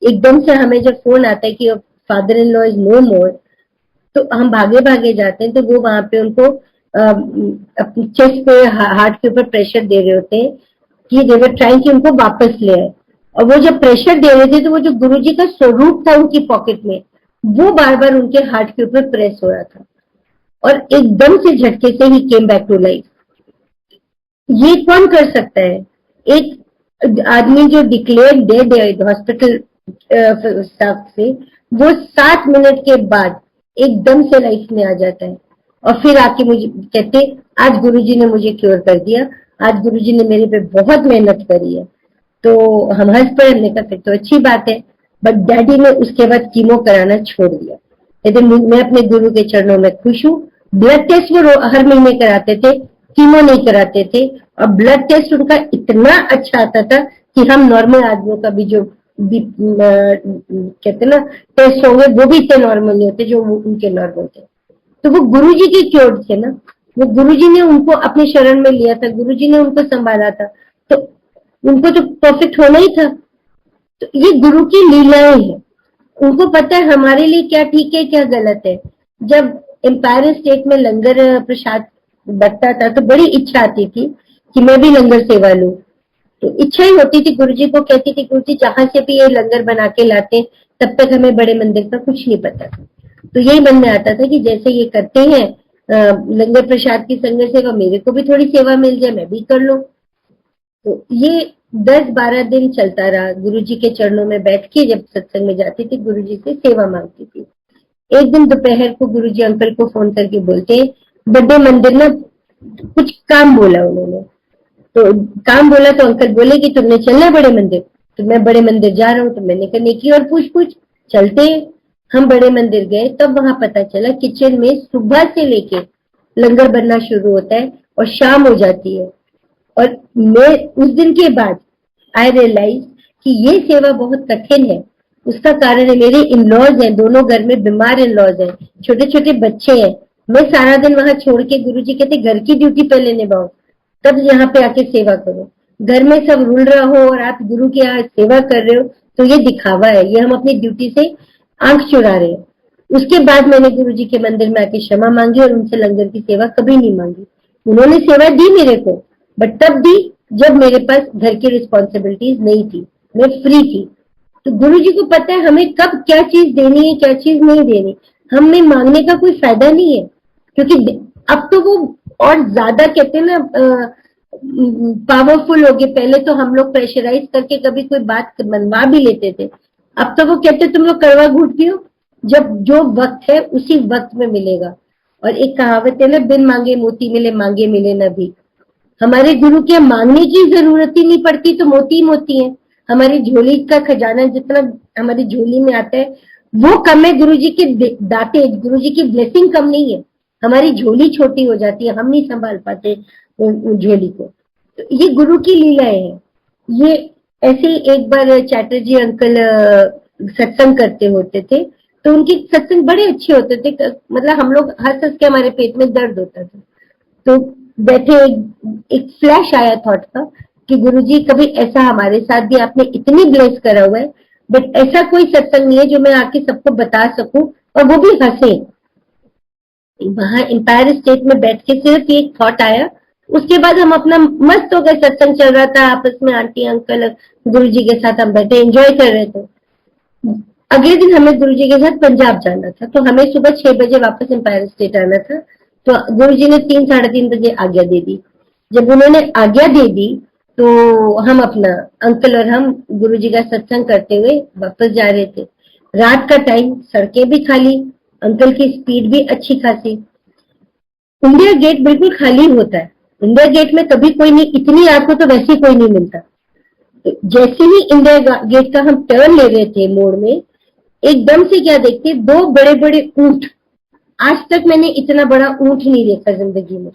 एकदम से हमें जब फोन आता है कि father in law is no more, तो हम भागे भागे जाते हैं। तो वो वहां पे उनको अपनी चेस्ट पे, हार्ट के ऊपर प्रेशर दे रहे होते हैं कि दे वर ट्राइंग कि उनको वापस ले आए। और वो जब प्रेशर दे रहे थे तो वो जो गुरुजी का स्वरूप था उनकी पॉकेट में, वो बार बार उनके हार्ट के ऊपर प्रेस हो रहा था और एकदम से झटके से ही केम बैक टू लाइफ। ये कौन कर सकता है? एक आदमी जो डिक्लेयर डेड है हॉस्पिटल स्टाफ से, वो 7 मिनट के बाद एकदम से लाइफ में आ जाता है और फिर आके मुझे कहते, आज गुरुजी ने मुझे क्योर कर दिया, आज गुरुजी ने मेरे पे बहुत मेहनत करी है। तो हम हंस पड़े, हमने कहा फिर तो अच्छी बात है। बट डैडी ने उसके बाद कीमो कराना छोड़ दिया। कहते मैं अपने गुरु के चरणों में खुश हूँ। ब्लड टेस्ट वो हर महीने कराते थे, कीमो नहीं कराते थे। और ब्लड टेस्ट उनका इतना अच्छा आता था कि हम नॉर्मल आदमियों का भी जो कहते ना टेस्ट होंगे वो भी इतने नॉर्मल नहीं होते जो उनके नॉर्मल थे। तो वो गुरुजी के क्योर थे ना, वो गुरुजी ने उनको अपने शरण में लिया था, गुरुजी ने उनको संभाला था, तो उनको तो परफेक्ट होना ही था। तो ये गुरु की लीलाएं हैं, उनको पता है हमारे लिए क्या ठीक है क्या गलत है। जब एम्पायर स्टेट में लंगर प्रसाद बटता था तो बड़ी इच्छा आती थी कि मैं भी लंगर सेवा लूं। तो इच्छा ही होती थी, गुरुजी को कहती थी गुरुजी जहां से भी ये लंगर बना के लाते तब तक हमें बड़े मंदिर का कुछ नहीं पता था। तो यही मन में आता था कि जैसे ये करते हैं लंगर प्रसाद की संगत सेवा, मेरे को भी थोड़ी सेवा मिल जाए, मैं भी कर लूं। तो ये 10-12 दिन चलता रहा। गुरुजी के चरणों में बैठ के जब सत्संग में जाती थी, गुरुजी से सेवा मांगती थी। एक दिन दोपहर को गुरुजी अंकल को फोन करके बोलते, बड़े मंदिर ना कुछ काम बोला उन्होंने। तो काम बोला तो अंकल बोले कि तुमने चलना बड़े मंदिर। तो मैं बड़े मंदिर जा रहा हूँ। तो मैंने कहा नेकी और पूछ पूछ, चलते हैं। हम बड़े मंदिर गए, तब वहां पता चला किचन में सुबह से लेके लंगर बनना शुरू होता है और शाम हो जाती है। और मैं उस दिन के बाद आई रियलाइज कि ये सेवा बहुत कठिन है। उसका कारण है मेरे इन लॉज हैं, दोनों घर में बीमार इन लॉज हैं, छोटे छोटे बच्चे हैं। मैं सारा दिन वहां छोड़ के, गुरुजी कहते घर की ड्यूटी पहले निभाओ तब यहाँ पे आके सेवा करो। घर में सब रुल रहा हो और आप गुरु की यहाँ सेवा कर रहे हो तो ये दिखावा है, ये हम अपनी ड्यूटी से आंख चुरा रहे हैं। उसके बाद मैंने गुरुजी के मंदिर में आके क्षमा मांगी और उनसे लंगर की सेवा कभी नहीं मांगी। उन्होंने सेवा दी मेरे को, बट तब दी जब मेरे पास घर की रिस्पॉन्सिबिलिटीज नहीं थी, मैं फ्री थी। तो गुरुजी को पता है हमें कब क्या चीज देनी है क्या चीज नहीं देनी। हमें मांगने का कोई फायदा नहीं है, क्योंकि अब तो वो और ज्यादा कहते हैं ना पावरफुल हो गए। पहले तो हम लोग प्रेशराइज करके कभी कोई बात मनवा भी लेते थे, अब तो वो कहते तुम लोग कड़वा घूट पियो, जब जो वक्त है उसी वक्त में मिलेगा। और एक कहावत है ना, बिन मांगे मोती मिले, मांगे मिले न भी। हमारे गुरु के मांगने की जरूरत ही नहीं पड़ती, तो मोती मोती है। हमारी झोली का खजाना जितना हमारी झोली में आता है वो कम है, गुरु जी के दाते, गुरु जी की ब्लेसिंग कम नहीं है। हमारी झोली छोटी हो जाती है, हम नहीं संभाल पाते उस झोली को। तो ये गुरु की लीलाएं है। ये ऐसे ही एक बार चैटर्जी अंकल सत्संग करते होते थे, तो उनके सत्संग बड़े अच्छे होते थे, मतलब हम लोग हंस हंस के हमारे पेट में दर्द होता था। तो बैठे एक फ्लैश आया थॉट का कि गुरुजी कभी ऐसा हमारे साथ भी आपने इतनी ब्लेस करा हुआ है, बट ऐसा कोई सत्संग नहीं है जो मैं आके सबको बता सकूं और वो भी हंसे। वहां एम्पायर स्टेट में बैठ के सिर्फ एक थॉट आया, उसके बाद हम अपना मस्त हो गए, सत्संग चल रहा था आपस में, आंटी अंकल गुरुजी के साथ हम बैठे एंजॉय कर रहे थे। अगले दिन हमें गुरुजी के साथ पंजाब जाना था, तो हमें सुबह 6 बजे वापस एम्पायर स्टेट आना था। तो गुरुजी ने 3 साढ़े 3 बजे आज्ञा दे दी। जब उन्होंने आज्ञा दे दी तो हम अपना अंकल और हम गुरुजी का सत्संग करते हुए वापस जा रहे थे। रात का टाइम, सड़कें भी खाली, अंकल की स्पीड भी अच्छी खासी। इंडिया गेट बिल्कुल खाली होता है, इंडिया गेट में कभी कोई नहीं, इतनी रात को तो वैसे ही कोई नहीं मिलता। तो जैसे ही इंडिया गेट का हम टर्न ले रहे थे मोड़ में, एकदम से क्या देखते, दो बड़े बड़े ऊंट। आज तक मैंने इतना बड़ा ऊंट नहीं देखा जिंदगी में।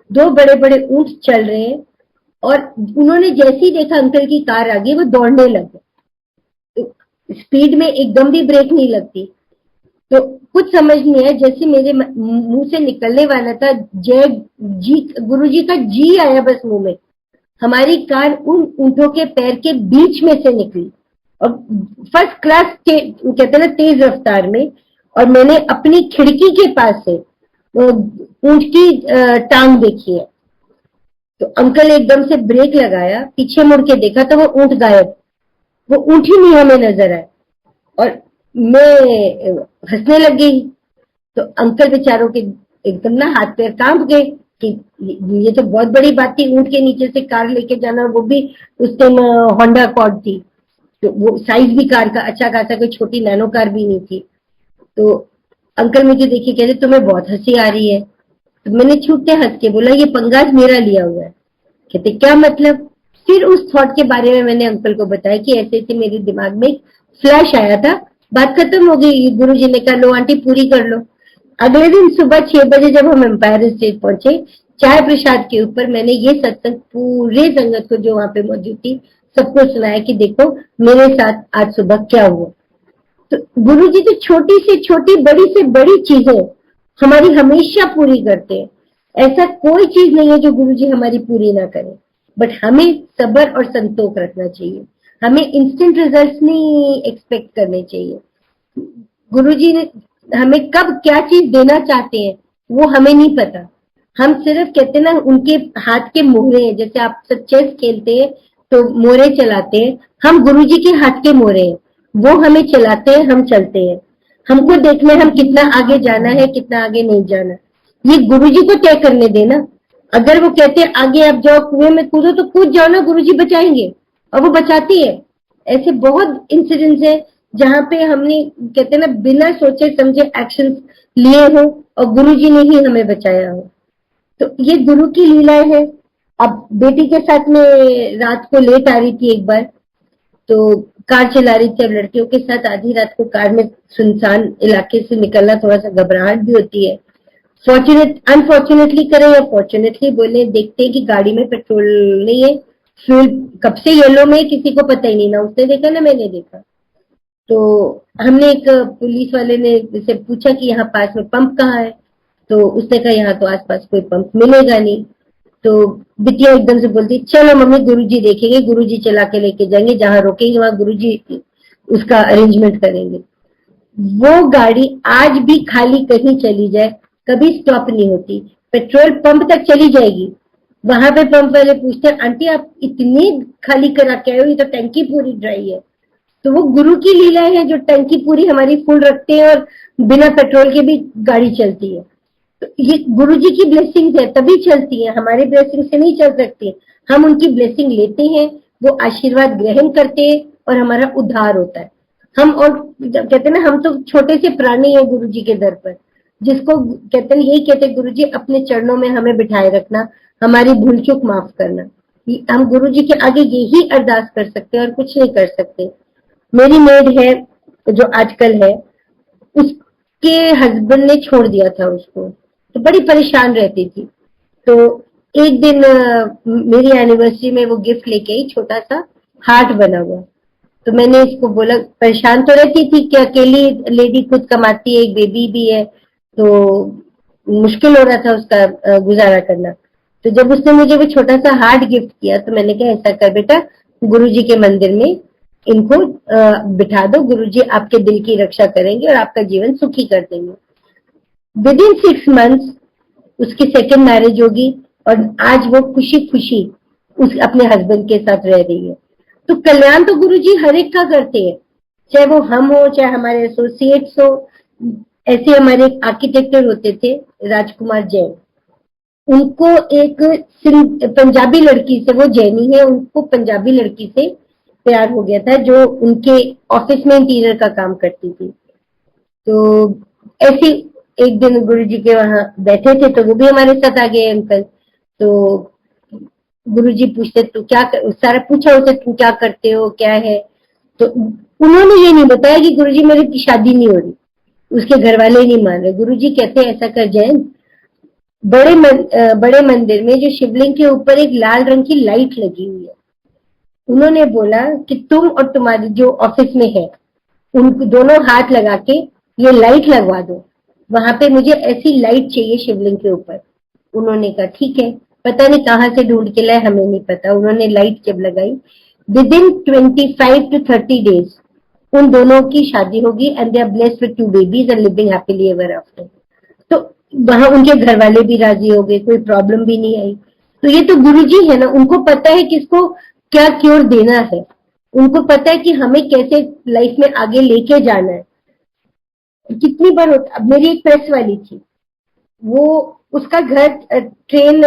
दो बड़े बड़े ऊंट चल रहे हैं और उन्होंने जैसे ही देखा अंकल की कार आ गई, वो दौड़ने लगे। तो स्पीड में एकदम भी ब्रेक नहीं लगती। तो कुछ समझ नहीं आया, जैसे मेरे मुंह से निकलने वाला था जय जी, गुरु जी का जी आया बस मुंह में, हमारी कार उन ऊंटों के पैर के बीच में से निकली और फर्स्ट क्लास कहते हैं ना तेज रफ्तार में, और मैंने अपनी खिड़की के पास से ऊंट की टांग देखी है। तो अंकल एकदम से ब्रेक लगाया, पीछे मुड़ के देखा तो वो ऊंट गायब, वो ऊंट ही नहीं हमें नजर आया और मैं हंसने लग गई। तो अंकल बेचारों के एकदम ना हाथ पैर कांप गए कि ये तो बहुत बड़ी बात थी, ऊंट के नीचे से कार लेके जाना, वो भी उस टाइम होंडा अकॉर्ड थी, तो वो साइज भी कार का अच्छा खासा, कोई छोटी नैनो कार भी नहीं थी। तो अंकल मुझे देखिए कहते तुम्हें बहुत हंसी आ रही है। तो मैंने छूटते हंस के बोला ये पंगाज मेरा लिया हुआ है। कहते क्या मतलब? फिर उस थॉट के बारे में मैंने अंकल को बताया कि ऐसे ऐसे मेरे दिमाग में फ्लैश आया था, बात खत्म हो गई। गुरु जी ने कहा लो आंटी पूरी कर लो। अगले दिन सुबह 6 बजे जब हम एम्पायर स्टेट पहुंचे, चाय प्रसाद के ऊपर मैंने ये सत्संग पूरे संगत को जो वहां पे मौजूद थी सबको सुनाया कि देखो मेरे साथ आज सुबह क्या हुआ। तो गुरु जी तो छोटी से छोटी, बड़ी से बड़ी चीजें हमारी हमेशा पूरी करते हैं। ऐसा कोई चीज नहीं है जो गुरु जी हमारी पूरी ना करें, बट हमें सब्र और संतोष रखना चाहिए। हमें इंस्टेंट रिजल्ट्स नहीं एक्सपेक्ट करने चाहिए। गुरु जी ने हमें कब क्या चीज देना चाहते हैं वो हमें नहीं पता। हम सिर्फ कहते हैं ना उनके हाथ के मोहरे हैं, जैसे आप सब चेस खेलते हैं तो मोहरे चलाते हैं, हम गुरु जी के हाथ के मोहरे हैं, वो हमें चलाते हैं, हम चलते हैं। हमको देखना है हम कितना आगे जाना है, कितना आगे नहीं जाना, ये गुरु जी को तय करने देना। अगर वो कहते हैं आगे आप जाओ कुएं में कूदो तो कूद जाओ ना, गुरु जी बचाएंगे और वो बचाती है। ऐसे बहुत इंसिडेंट्स है जहां पे हमने कहते हैं ना बिना सोचे समझे एक्शन लिए हो और गुरु जी ने ही हमें बचाया हो। तो ये गुरु की लीलाएं है। अब बेटी के साथ में रात को लेट आ रही थी एक बार, तो कार चला रही थी, अब लड़कियों के साथ आधी रात को कार में सुनसान इलाके से निकलना थोड़ा सा घबराहट भी होती है। अनफॉर्चुनेटली करें या फॉर्चुनेटली बोले, देखते हैं कि गाड़ी में पेट्रोल नहीं है, फ्यूल कब से येलो में किसी को पता ही नहीं, ना उसने देखा ना मैंने देखा। तो हमने एक पुलिस वाले ने से पूछा कि यहाँ पास में पंप कहाँ है, तो उसने कहा यहाँ तो आसपास कोई पंप मिलेगा नहीं। तो बिटिया एकदम से बोलती चलो मम्मी गुरुजी देखेंगे, गुरुजी चला के लेके जाएंगे, जहां रोकेंगे वहां गुरुजी उसका अरेंजमेंट करेंगे। वो गाड़ी आज भी खाली कहीं चली जाए कभी स्टॉप नहीं होती, पेट्रोल पंप तक चली जाएगी। वहां पे पंप वाले पूछते हैं आंटी आप इतनी खाली करा के आए हो, ये तो टैंकी पूरी ड्राई है। तो वो गुरु की लीला है जो टंकी पूरी हमारी फुल रखते हैं और बिना पेट्रोल के भी गाड़ी चलती है। तो ये गुरु जी की ब्लेसिंग है तभी चलती है, हमारे ब्लेसिंग से नहीं चल सकती। हम उनकी ब्लेसिंग लेते हैं, वो आशीर्वाद ग्रहण करते हैं और हमारा उद्धार होता है। हम और कहते हैं ना हम तो छोटे से प्राणी है गुरु जी के दर पर, जिसको कहते हैं यही कहते हैं गुरु जी अपने चरणों में हमें बिठाए रखना, हमारी भूल चूक माफ करना। हम गुरु जी के आगे यही अरदास कर सकते हैं और कुछ नहीं कर सकते। मेरी मेड है जो आजकल है, उसके हस्बैंड ने छोड़ दिया था उसको, तो बड़ी परेशान रहती थी। तो एक दिन मेरी एनिवर्सरी में वो गिफ्ट लेके आई, छोटा सा हार्ट बना हुआ। तो मैंने इसको बोला, परेशान तो रहती थी कि अकेली लेडी खुद कमाती है, एक बेबी भी है, तो मुश्किल हो रहा था उसका गुजारा करना। तो जब उसने मुझे वो छोटा सा हार्ट गिफ्ट किया तो मैंने कहा ऐसा कर बेटा, गुरुजी के मंदिर में इनको बिठा दो, गुरुजी आपके दिल की रक्षा करेंगे और आपका जीवन सुखी कर देंगे। विद इन 6 मंथ्स उसकी सेकेंड मैरिज होगी और आज वो खुशी खुशी उस अपने हस्बैंड के साथ रह रही है। तो कल्याण तो गुरुजी हर एक का करते हैं, चाहे वो हम हो, चाहे हमारे एसोसिएट्स हो। ऐसे हमारे एक आर्किटेक्टर होते थे, राजकुमार जैन, उनको एक पंजाबी लड़की से, वो जैनी है, उनको पंजाबी लड़की से प्यार हो गया था जो उनके ऑफिस में इंटीरियर का काम करती थी। तो ऐसे एक दिन गुरुजी के वहां बैठे थे तो वो भी हमारे साथ आ गए अंकल। तो गुरुजी पूछते तू क्या सारा पूछा उसे, तुम क्या करते हो, क्या है। तो उन्होंने ये नहीं बताया कि गुरुजी मेरी शादी नहीं हो रही, उसके घर वाले ही नहीं मान रहे। गुरुजी कहते हैं ऐसा कर जैन, बड़े मंदिर में जो शिवलिंग के ऊपर एक लाल रंग की लाइट लगी हुई है, उन्होंने बोला कि तुम और तुम्हारी जो ऑफिस में है उन दोनों हाथ लगा के ये लाइट लगवा दो, वहां पे मुझे ऐसी लाइट चाहिए शिवलिंग के ऊपर। उन्होंने कहा ठीक है, पता नहीं कहाँ से ढूंढ के लाए, हमें नहीं पता। उन्होंने लाइट जब लगाई, विद इन 25 to 30 days उन दोनों की शादी होगी and they are blessed with 2 babies and living happily ever after. तो वहां उनके घर वाले भी राजी हो गए, कोई प्रॉब्लम भी नहीं आई। तो ये तो गुरुजी है ना, उनको पता है किसको क्या क्योर देना है, उनको पता है कि हमें कैसे लाइफ में आगे लेके जाना है। कितनी बार होता, अब मेरी एक प्रेस वाली थी, वो उसका घर ट्रेन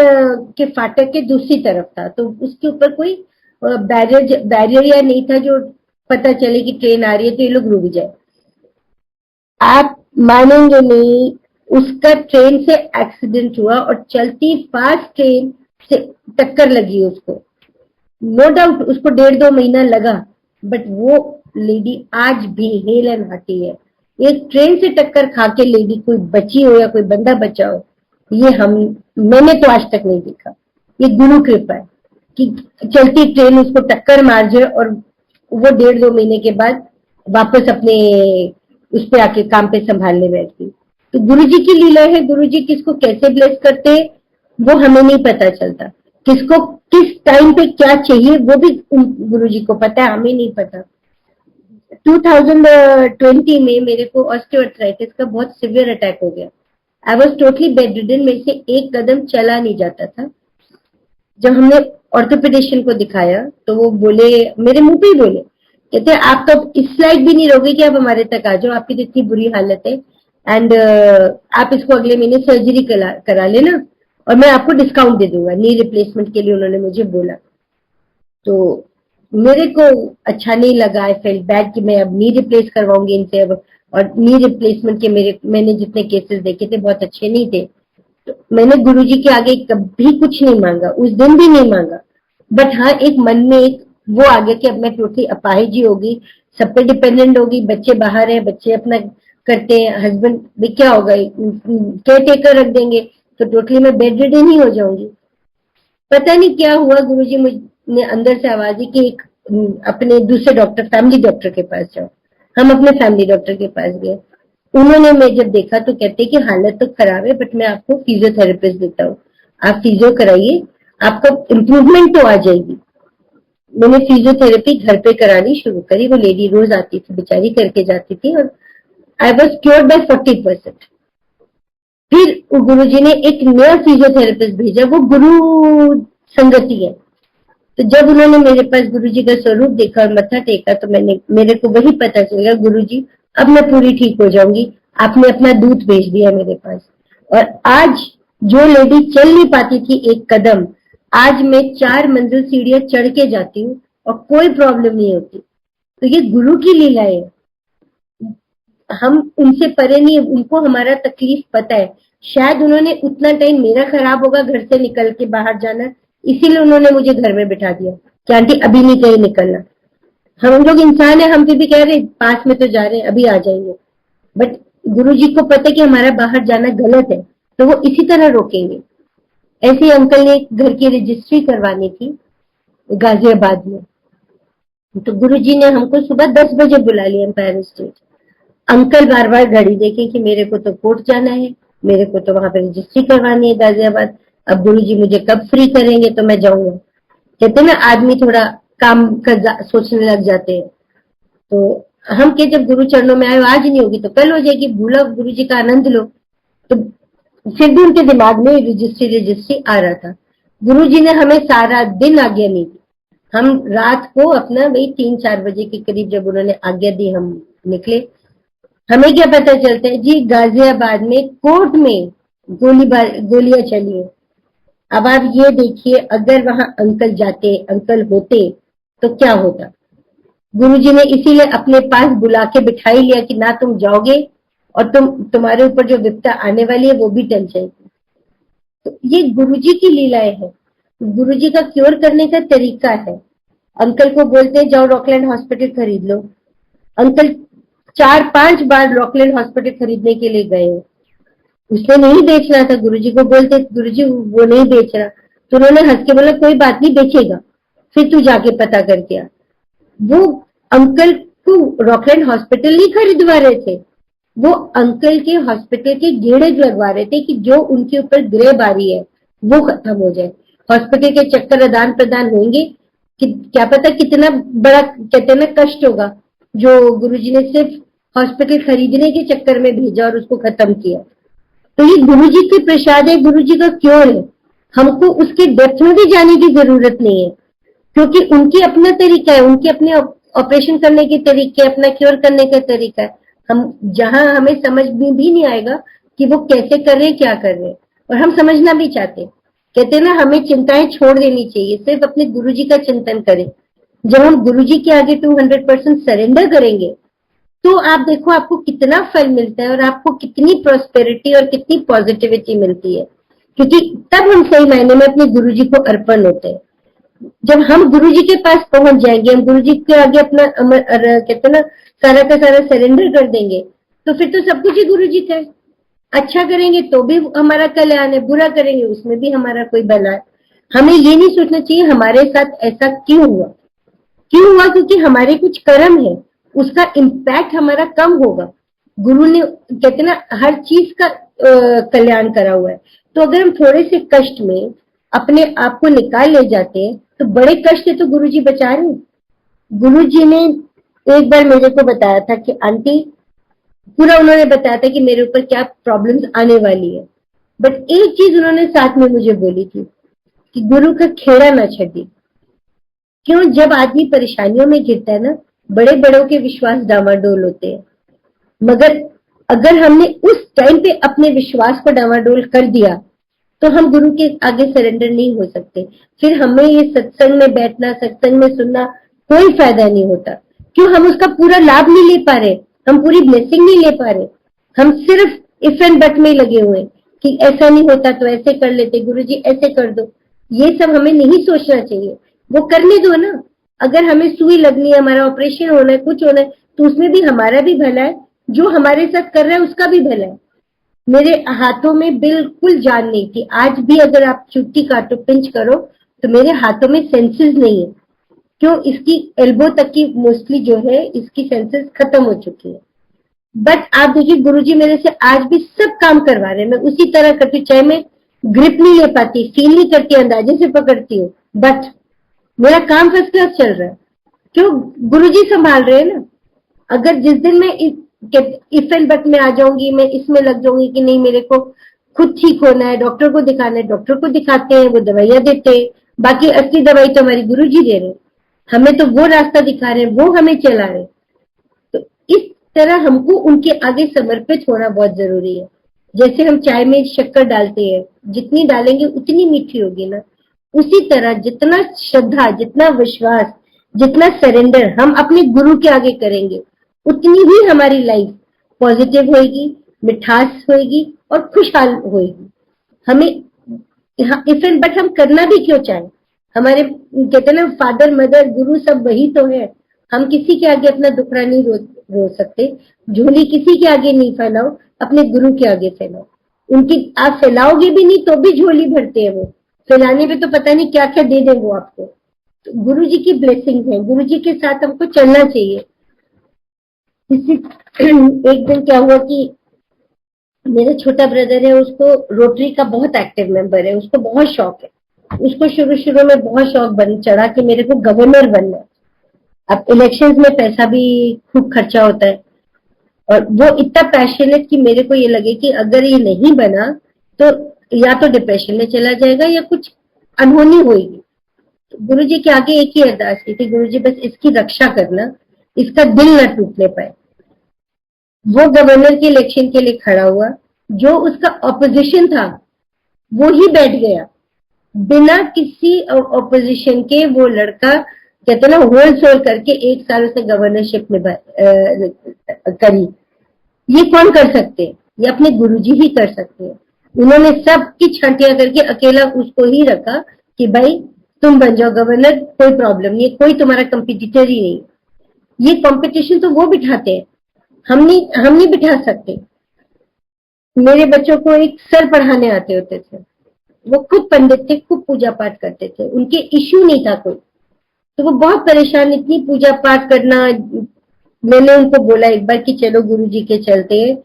के फाटक के दूसरी तरफ था, तो उसके ऊपर कोई बैरियर या नहीं था जो पता चले कि ट्रेन आ रही है तो ये लोग रुक जाए। आप मानेंगे नहीं, उसका ट्रेन से एक्सीडेंट हुआ और चलती फास्ट ट्रेन से टक्कर लगी उसको। नो डाउट उसको 1.5-2 महीना लगा, बट वो लेडी आज भी हेल एंड हार्टी है। एक ट्रेन से टक्कर खा के लेडी कोई बची हो या कोई बंदा बचा हो, ये मैंने तो आज तक नहीं देखा। ये गुरु कृपा है कि चलती ट्रेन उसको टक्कर मार जाए और वो 1.5-2 महीने के बाद वापस अपने उस पे आके काम पे संभालने बैठती। तो गुरुजी की लीला है, गुरुजी किसको कैसे ब्लेस करते हैं वो हमें नहीं पता चलता, किसको किस टाइम पे क्या चाहिए वो भी गुरुजी को पता है, हमें नहीं पता। 2020 में मेरे को ऑस्टियोआर्थराइटिस का बहुत सिवियर अटैक हो गया। आई वॉज टोटली बेडरिडन, मेरे से एक कदम चला नहीं जाता था। जब हमने ऑर्थोपेडिशियन को दिखाया तो वो बोले, मेरे मुंह पे ही बोले, कहते आप तो इस लायक भी नहीं रहोगे कि आप हमारे तक आ जाओ, आपकी तो इतनी बुरी हालत है एंड आप इसको अगले महीने सर्जरी करा लेना और मैं आपको डिस्काउंट दे दूंगा। नी रिप्लेसमेंट के लिए उन्होंने मुझे बोला। तो मेरे को अच्छा नहीं लगा, आई फेल्ट बैड कि मैं अब नी रिप्लेस करवाऊंगी इनसे अब। और नी रिप्लेसमेंट के मैंने जितने केसेस देखे थे बहुत अच्छे नहीं थे। तो मैंने गुरुजी के आगे कभी कुछ नहीं मांगा, उस दिन भी नहीं मांगा। बट हाँ, एक मन में एक वो आ गया कि अब मैं टोटली अपाहिज ही होगी, सब पे डिपेंडेंट होगी, बच्चे बाहर है, बच्चे अपना करते हैं, हस्बैंड भी क्या होगा, केयर टेकर रख देंगे तो टोटली मैं बेड रिडन ही हो जाऊंगी। पता नहीं क्या हुआ, गुरुजी मुझे अंदर से आवाज दी कि एक अपने दूसरे डॉक्टर, फैमिली डॉक्टर के पास जाओ। हम अपने फैमिली डॉक्टर के पास गए। उन्होंने मैं जब देखा तो कहते कि हालत तो खराब है बट मैं आपको फिजियोथेरेपिस्ट देता हूँ, आप फिजियो कराइए, आपका इम्प्रूवमेंट तो आ जाएगी। मैंने फिजियोथेरेपी घर पे करानी शुरू करी। वो लेडी रोज आती थी, बेचारी करके जाती थी और आई वॉज क्योर्ड बाय 40%। फिर गुरुजी ने एक नया फिजियोथेरेपिस्ट भेजा, वो गुरु संगति है। तो जब उन्होंने मेरे पास गुरुजी का स्वरूप देखा और मत्था टेका तो मेरे को वही पता चल गया, गुरुजी अब मैं पूरी ठीक हो जाऊंगी, आपने अपना दूत भेज दिया मेरे पास। और आज जो लेडी चल नहीं पाती थी एक कदम, आज मैं 4 मंजिल सीढ़ियां चढ़ के जाती हूँ और कोई प्रॉब्लम नहीं होती। तो ये गुरु की लीला है, हम उनसे परे नहीं, उनको हमारा तकलीफ पता है। शायद उन्होंने उतना टाइम मेरा खराब होगा घर से निकल के बाहर जाना, इसीलिए उन्होंने मुझे घर में बिठा दिया कि आंटी अभी नहीं कहीं निकलना। हम लोग इंसान है, हम फिर भी कह रहे पास में तो जा रहे हैं, अभी आ जाएंगे। बट गुरुजी को पता है कि हमारा बाहर जाना गलत है, तो वो इसी तरह रोकेंगे। ऐसे अंकल ने घर की रजिस्ट्री करवानी थी गाजियाबाद में, तो गुरुजी ने हमको सुबह 10 बजे बुला लिया एम्पायर स्टेट। अंकल बार बार घड़ी देखे कि मेरे को तो कोर्ट जाना है, मेरे को तो वहां पर रजिस्ट्री करवानी है गाजियाबाद, अब गुरुजी मुझे कब फ्री करेंगे तो मैं जाऊंगा। कहते ना आदमी थोड़ा काम का सोचने लग जाते हैं। तो हम के जब गुरु चरणों में आए, आज नहीं होगी तो कल हो जाएगी, भूलो गुरुजी का आनंद लो। तो फिर भी उनके दिमाग में रजिस्ट्री आ रहा था। गुरुजी ने हमें सारा दिन आज्ञा नहीं दी। हम रात को अपना वही 3-4 बजे के करीब जब उन्होंने आज्ञा दी हम निकले। हमें क्या पता चलता है जी, गाजियाबाद में कोर्ट में गोलियां चली है। अब आप ये देखिए, अगर वहां अंकल जाते, अंकल होते तो क्या होता। गुरुजी ने इसीलिए अपने पास बुला के बिठाई लिया कि ना तुम जाओगे और तुम्हारे ऊपर जो विपदा आने वाली है वो भी टल जाएगी। तो ये गुरुजी की लीलाएं है, गुरुजी का क्योर करने का तरीका है। अंकल को बोलते हैं जाओ रॉकलैंड हॉस्पिटल खरीद लो, अंकल 4-5 बार रॉकलैंड हॉस्पिटल खरीदने के लिए गए। उसने नहीं बेचना था, गुरुजी को बोलते गुरुजी वो नहीं बेच रहा, तो उन्होंने हंस के बोला कोई बात नहीं बेचेगा, फिर तू जाके पता करके आ। वो अंकल को रॉकलैंड हॉस्पिटल नहीं खरीदवा रहे थे, वो अंकल के हॉस्पिटल के गेड़े लगवा रहे थे कि जो उनके ऊपर ग्रह बारी है वो खत्म हो जाए। हॉस्पिटल के चक्कर आदान प्रदान होंगे कि क्या पता कितना बड़ा कहते हैं ना कष्ट होगा जो गुरुजी ने सिर्फ हॉस्पिटल खरीदने के चक्कर में भेजा और उसको खत्म किया। तो ये गुरुजी के प्रसाद है, गुरुजी का क्योर है। हमको उसके डेप्थ में भी जाने की जरूरत नहीं है, क्योंकि उनकी अपना तरीका है, उनके अपने ऑपरेशन करने के तरीके, अपना क्योर करने का तरीका है। हम जहां हमें समझ में भी नहीं आएगा कि वो कैसे कर रहे, क्या कर रहे, और हम समझना भी चाहते। कहते ना हमें चिंताएं छोड़ देनी चाहिए, सिर्फ अपने गुरुजी का चिंतन करें। जब हम गुरुजी के आगे 200% सरेंडर करेंगे तो आप देखो आपको कितना फल मिलता है और आपको कितनी प्रॉस्पेरिटी और कितनी पॉजिटिविटी मिलती है, क्योंकि तब हम सही मायने में अपने गुरुजी को अर्पण होते हैं। जब हम गुरुजी के पास पहुंच जाएंगे, हम गुरुजी के आगे अपना कहते ना सारा का सारा सरेंडर कर देंगे, तो फिर तो सब कुछ ही गुरुजी का है। अच्छा करेंगे तो भी हमारा कल्याण है, बुरा करेंगे उसमें भी हमारा कोई भला है। हमें ये नहीं सोचना चाहिए हमारे साथ ऐसा क्यों हुआ, क्योंकि हमारे कुछ कर्म है, उसका इम्पैक्ट हमारा कम होगा। गुरु ने कहते ना हर चीज का कल्याण करा हुआ है। तो अगर हम थोड़े से कष्ट में अपने आप को निकाल ले जाते हैं तो बड़े कष्ट से तो गुरुजी बचा रहे। गुरुजी ने एक बार मेरे को बताया था कि आंटी, पूरा उन्होंने बताया था कि मेरे ऊपर क्या प्रॉब्लम्स आने वाली है, बट एक चीज उन्होंने साथ में मुझे बोली थी कि गुरु का खेड़ा ना छड़ी। क्यों, जब आदमी परेशानियों में गिरता है ना, बड़े बड़ों के विश्वास डामाडोल होते हैं, मगर अगर हमने उस टाइम पे अपने विश्वास को डामाडोल कर दिया तो हम गुरु के आगे सरेंडर नहीं हो सकते। फिर हमें ये सत्संग में बैठना, सत्संग में सुनना कोई फायदा नहीं होता। क्यों, हम उसका पूरा लाभ नहीं ले पा रहे, हम पूरी ब्लेसिंग नहीं ले पा रहे, हम सिर्फ इफ एंड बट में लगे हुए कि ऐसा नहीं होता तो ऐसे कर लेते, गुरुजी ऐसे कर दो। ये सब हमें नहीं सोचना चाहिए, वो करने दो ना। अगर हमें सुई लगनी है, हमारा ऑपरेशन होना है, कुछ होना है, तो उसमें भी हमारा भी भला है, जो हमारे साथ कर रहा है उसका भी भला है। मेरे हाथों में बिल्कुल जान नहीं थी, आज भी अगर आप चुट्टी काटो, पिंच करो, तो मेरे हाथों में सेंसेस नहीं है। क्यों, इसकी एल्बो तक की मोस्टली जो है इसकी सेंसेस खत्म हो चुकी है। बट आप देखिए गुरुजी मेरे से आज भी सब काम करवा रहे हैं, मैं उसी तरह करती, चाहे मैं ग्रिप नहीं ले पाती, फील नहीं करती, अंदाजे से पकड़ती हूँ, बट मेरा काम फर्स्ट क्लास चल रहा है। क्यों, गुरुजी संभाल रहे हैं ना। अगर जिस दिन मैं इफ एंड बट में आ जाऊंगी, मैं इसमें लग जाऊंगी कि नहीं मेरे को खुद ठीक होना है, डॉक्टर को दिखाना है, डॉक्टर को दिखाते हैं, वो दवाइयां देते हैं, बाकी असली दवाई तो हमारी गुरुजी दे रहे हैं, हमें तो वो रास्ता दिखा रहे हैं, वो हमें चला रहे। तो इस तरह हमको उनके आगे समर्पित होना बहुत जरूरी है। जैसे हम चाय में शक्कर डालते हैं, जितनी डालेंगे उतनी मीठी होगी ना, उसी तरह जितना श्रद्धा, जितना विश्वास, जितना सरेंडर हम अपने गुरु के आगे करेंगे, उतनी ही हमारी लाइफ पॉजिटिव होगी, मिठास होगी, और खुशहाल होगी। हमें इफ एंड बट हम करना भी क्यों चाहें, हमारे कहते हैं ना फादर मदर गुरु सब वही तो है। हम किसी के आगे अपना दुखड़ा नहीं रो सकते, झोली किसी के आगे नहीं फैलाओ, अपने गुरु के आगे फैलाओ। उनकी आप फैलाओगे भी नहीं तो भी झोली भरते हैं वो, फैलाने पे तो पता नहीं क्या क्या दे दें वो आपको। तो गुरु जी की ब्लेसिंग है, गुरु जी के साथ हमको चलना चाहिए। एक दिन क्या हुआ कि मेरा छोटा ब्रदर है, उसको रोटरी का बहुत एक्टिव मेंबर है, उसको बहुत शौक है। उसको शुरू शुरू में बहुत शौक बन चढ़ा कि मेरे को गवर्नर बनना है। अब इलेक्शंस में पैसा भी खूब खर्चा होता है, और वो इतना पैशनेट कि मेरे को ये लगे कि अगर ये नहीं बना तो या तो डिप्रेशन में चला जाएगा या कुछ अनहोनी होगी। तो गुरु जी के आगे एक ही अरदास की थी, गुरु जी बस इसकी रक्षा करना, इसका दिल ना टूटने पाए। वो गवर्नर के इलेक्शन के लिए खड़ा हुआ, जो उसका ऑपोजिशन था वो ही बैठ गया, बिना किसी ऑपोजिशन के वो लड़का कहते ना होल सोल करके 1 साल उसने गवर्नरशिप में करी। ये कौन कर सकते हैं? ये अपने गुरुजी ही कर सकते हैं। उन्होंने सबकी छांटियां करके अकेला उसको ही रखा कि भाई तुम बन जाओ गवर्नर, कोई प्रॉब्लम नहीं, कोई तुम्हारा कंपटीटर ही नहीं। ये कंपटीशन तो वो बिठाते हैं, हम नहीं बिठा सकते। मेरे बच्चों को एक सर पढ़ाने आते होते थे, वो खुद पंडित थे, खूब पूजा पाठ करते थे, उनके इश्यू नहीं था कोई। तो वो बहुत परेशान, इतनी पूजा पाठ करना। मैंने उनको बोला एक बार कि चलो गुरुजी के चलते हैं,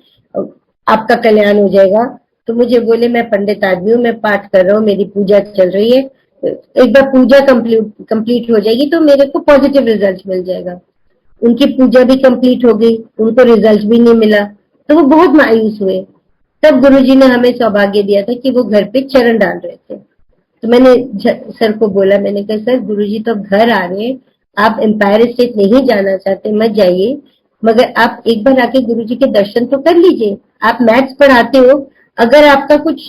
आपका कल्याण हो जाएगा। तो मुझे बोले मैं पंडित आदमी हूँ, मैं पाठ कर रहा हूँ, मेरी पूजा चल रही है, एक बार पूजा कंप्लीट हो जाएगी तो मेरे को पॉजिटिव रिजल्ट मिल जाएगा। उनकी पूजा भी कंप्लीट हो गई, उनको रिजल्ट भी नहीं मिला, तो वो बहुत मायूस हुए। तब गुरुजी ने हमें सौभाग्य दिया था कि वो घर पे चरण डाल रहे थे। तो मैंने सर को बोला, मैंने कहा सर गुरुजी तो घर आ रहे हैं, आप एम्पायर स्टेट नहीं जाना चाहते मत जाइए, मगर आप एक बार आके गुरुजी के दर्शन तो कर लीजिए। आप मैथ्स पढ़ाते हो, अगर आपका कुछ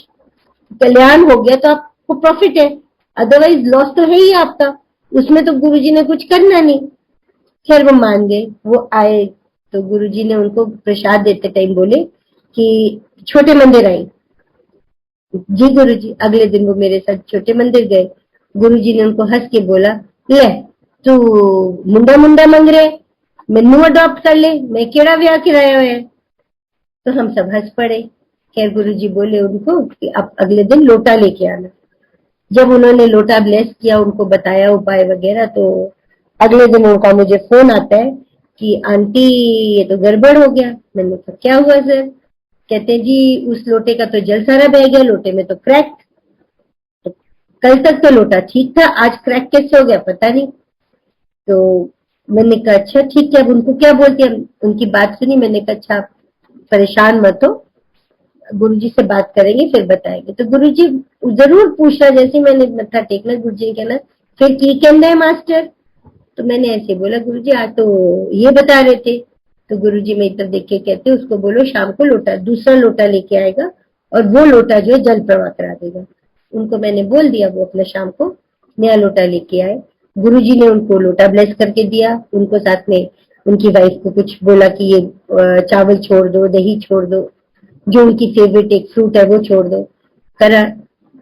कल्याण हो गया तो आपको प्रॉफिट है, अदरवाइज लॉस तो है ही आपका, उसमें तो गुरुजी ने कुछ करना नहीं। खैर वो मान गए, वो आए। तो गुरुजी ने उनको प्रसाद देते टाइम बोले कि छोटे मंदिर आई। जी गुरुजी। अगले दिन वो मेरे साथ छोटे मंदिर गए। गुरुजी ने उनको हंस के बोला, ले तू मुंडा मुंडा मांग रहे, मैनू अडॉप्ट कर ले, मैं केड़ा ब्याह कराया है। तो हम सब हंस पड़े। खैर गुरुजी बोले उनको कि आप अगले दिन लोटा लेके आना। जब उन्होंने लोटा ब्लेस किया, उनको बताया उपाय वगैरह, तो अगले दिन उनका मुझे फोन आता है कि आंटी ये तो गड़बड़ हो गया। मैंने कहा क्या हुआ सर? कहते जी उस लोटे का तो जल सारा बह गया, लोटे में तो क्रैक। तो कल तक तो लोटा ठीक था, आज क्रैक कैसे हो गया पता नहीं। तो मैंने कहा अच्छा ठीक है, अब उनको क्या बोलते हैं। उनकी बात सुनी, मैंने कहा अच्छा परेशान मत हो, गुरुजी से बात करेंगे फिर बताएंगे। तो गुरुजी जरूर पूछना, जैसे मैंने मत्था टेकना गुरुजी ने कहना फिर की कहना है मास्टर। तो मैंने ऐसे बोला गुरुजी आज तो ये बता रहे थे। तो गुरुजी मेरी तरफ देख के कहते उसको बोलो शाम को लोटा दूसरा लोटा लेके आएगा और वो लोटा जो है जल प्रवाह करा देगा। उनको मैंने बोल दिया, वो अपना शाम को नया लोटा लेके आए। गुरुजी ने उनको लोटा ब्लेस करके दिया, उनको साथ में उनकी वाइफ को कुछ बोला कि ये चावल छोड़ दो, दही छोड़ दो, जो उनकी फेवरेट एक फ्रूट है वो छोड़ दो, करा।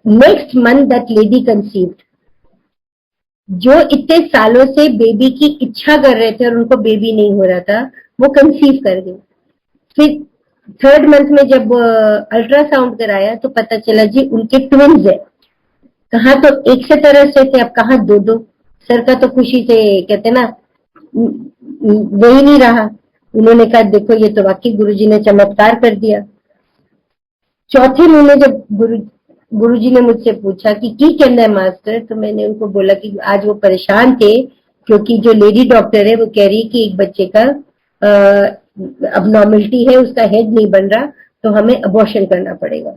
Next month that lady conceived. जो इतने सालों से बेबी की इच्छा कर रहे थे और उनको बेबी नहीं हो रहा था, वो कंसीव कर गई। फिर 3rd मंथ में जब अल्ट्रासाउंड कराया तो पता चला जी उनके ट्विन्स है। कहा तो एक से तरह से थे, अब कहा दो दो। सर का तो खुशी से कहते ना वही नहीं रहा। उन्होंने कहा देखो ये तो वाकई गुरुजी ने चमत्कार कर दिया। चौथे महीने जब गुरुजी ने मुझसे पूछा कि की कहना है मास्टर, तो मैंने उनको बोला कि आज वो परेशान थे क्योंकि जो लेडी डॉक्टर है वो कह रही कि एक बच्चे का अब नॉर्मलिटी है, उसका हेड नहीं बन रहा, तो हमें अबॉर्शन करना पड़ेगा।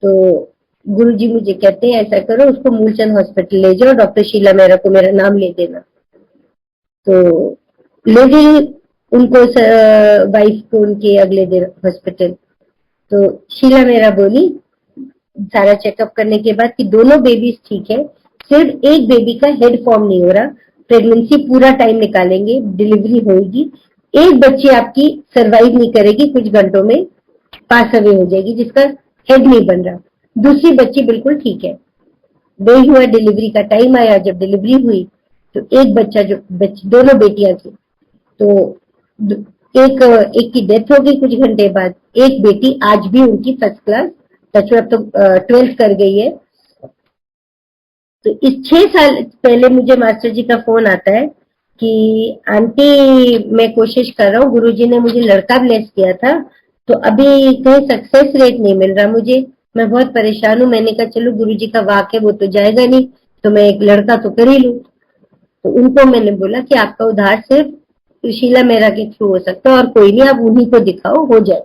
तो गुरुजी मुझे कहते हैं ऐसा करो उसको मूलचंद हॉस्पिटल ले जाओ, डॉक्टर शीला मेहरा को मेरा नाम ले देना। तो ले गई उनको वाइफ को उनके अगले दिन हॉस्पिटल। तो शीला मेहरा बोली सारा चेकअप करने के बाद कि दोनों बेबीज ठीक है, सिर्फ एक बेबी का हेड फॉर्म नहीं हो रहा, प्रेगनेंसी पूरा टाइम निकालेंगे, डिलीवरी होगी, एक बच्ची आपकी सरवाइव नहीं करेगी कुछ घंटों में, पास अवे हो जाएगी, जिसका हेड नहीं बन रहा। दूसरी बच्ची बिल्कुल ठीक है। वही हुआ, डिलीवरी का टाइम आया, जब डिलीवरी हुई तो एक बच्चा, दोनों बेटियां थी, तो एक एक की डेथ हो गई कुछ घंटे बाद। एक बेटी आज भी उनकी फर्स्ट क्लास, अब तो 12th कर गई है। तो इस 6 साल पहले मुझे मास्टर जी का फोन आता है कि आंटी मैं कोशिश कर रहा हूँ, गुरुजी ने मुझे लड़का ब्लेस किया था, तो अभी कहीं सक्सेस रेट नहीं मिल रहा मुझे, मैं बहुत परेशान हूँ। मैंने कहा चलो गुरुजी का वाक है, वो तो जाएगा नहीं, तो मैं एक लड़का तो कर ही लूं। तो उनको मैंने बोला कि आपका उधार सिर्फ शीला मेहरा के थ्रू हो सकता है, और कोई नहीं, आप उन्हीं को दिखाओ, हो जाए।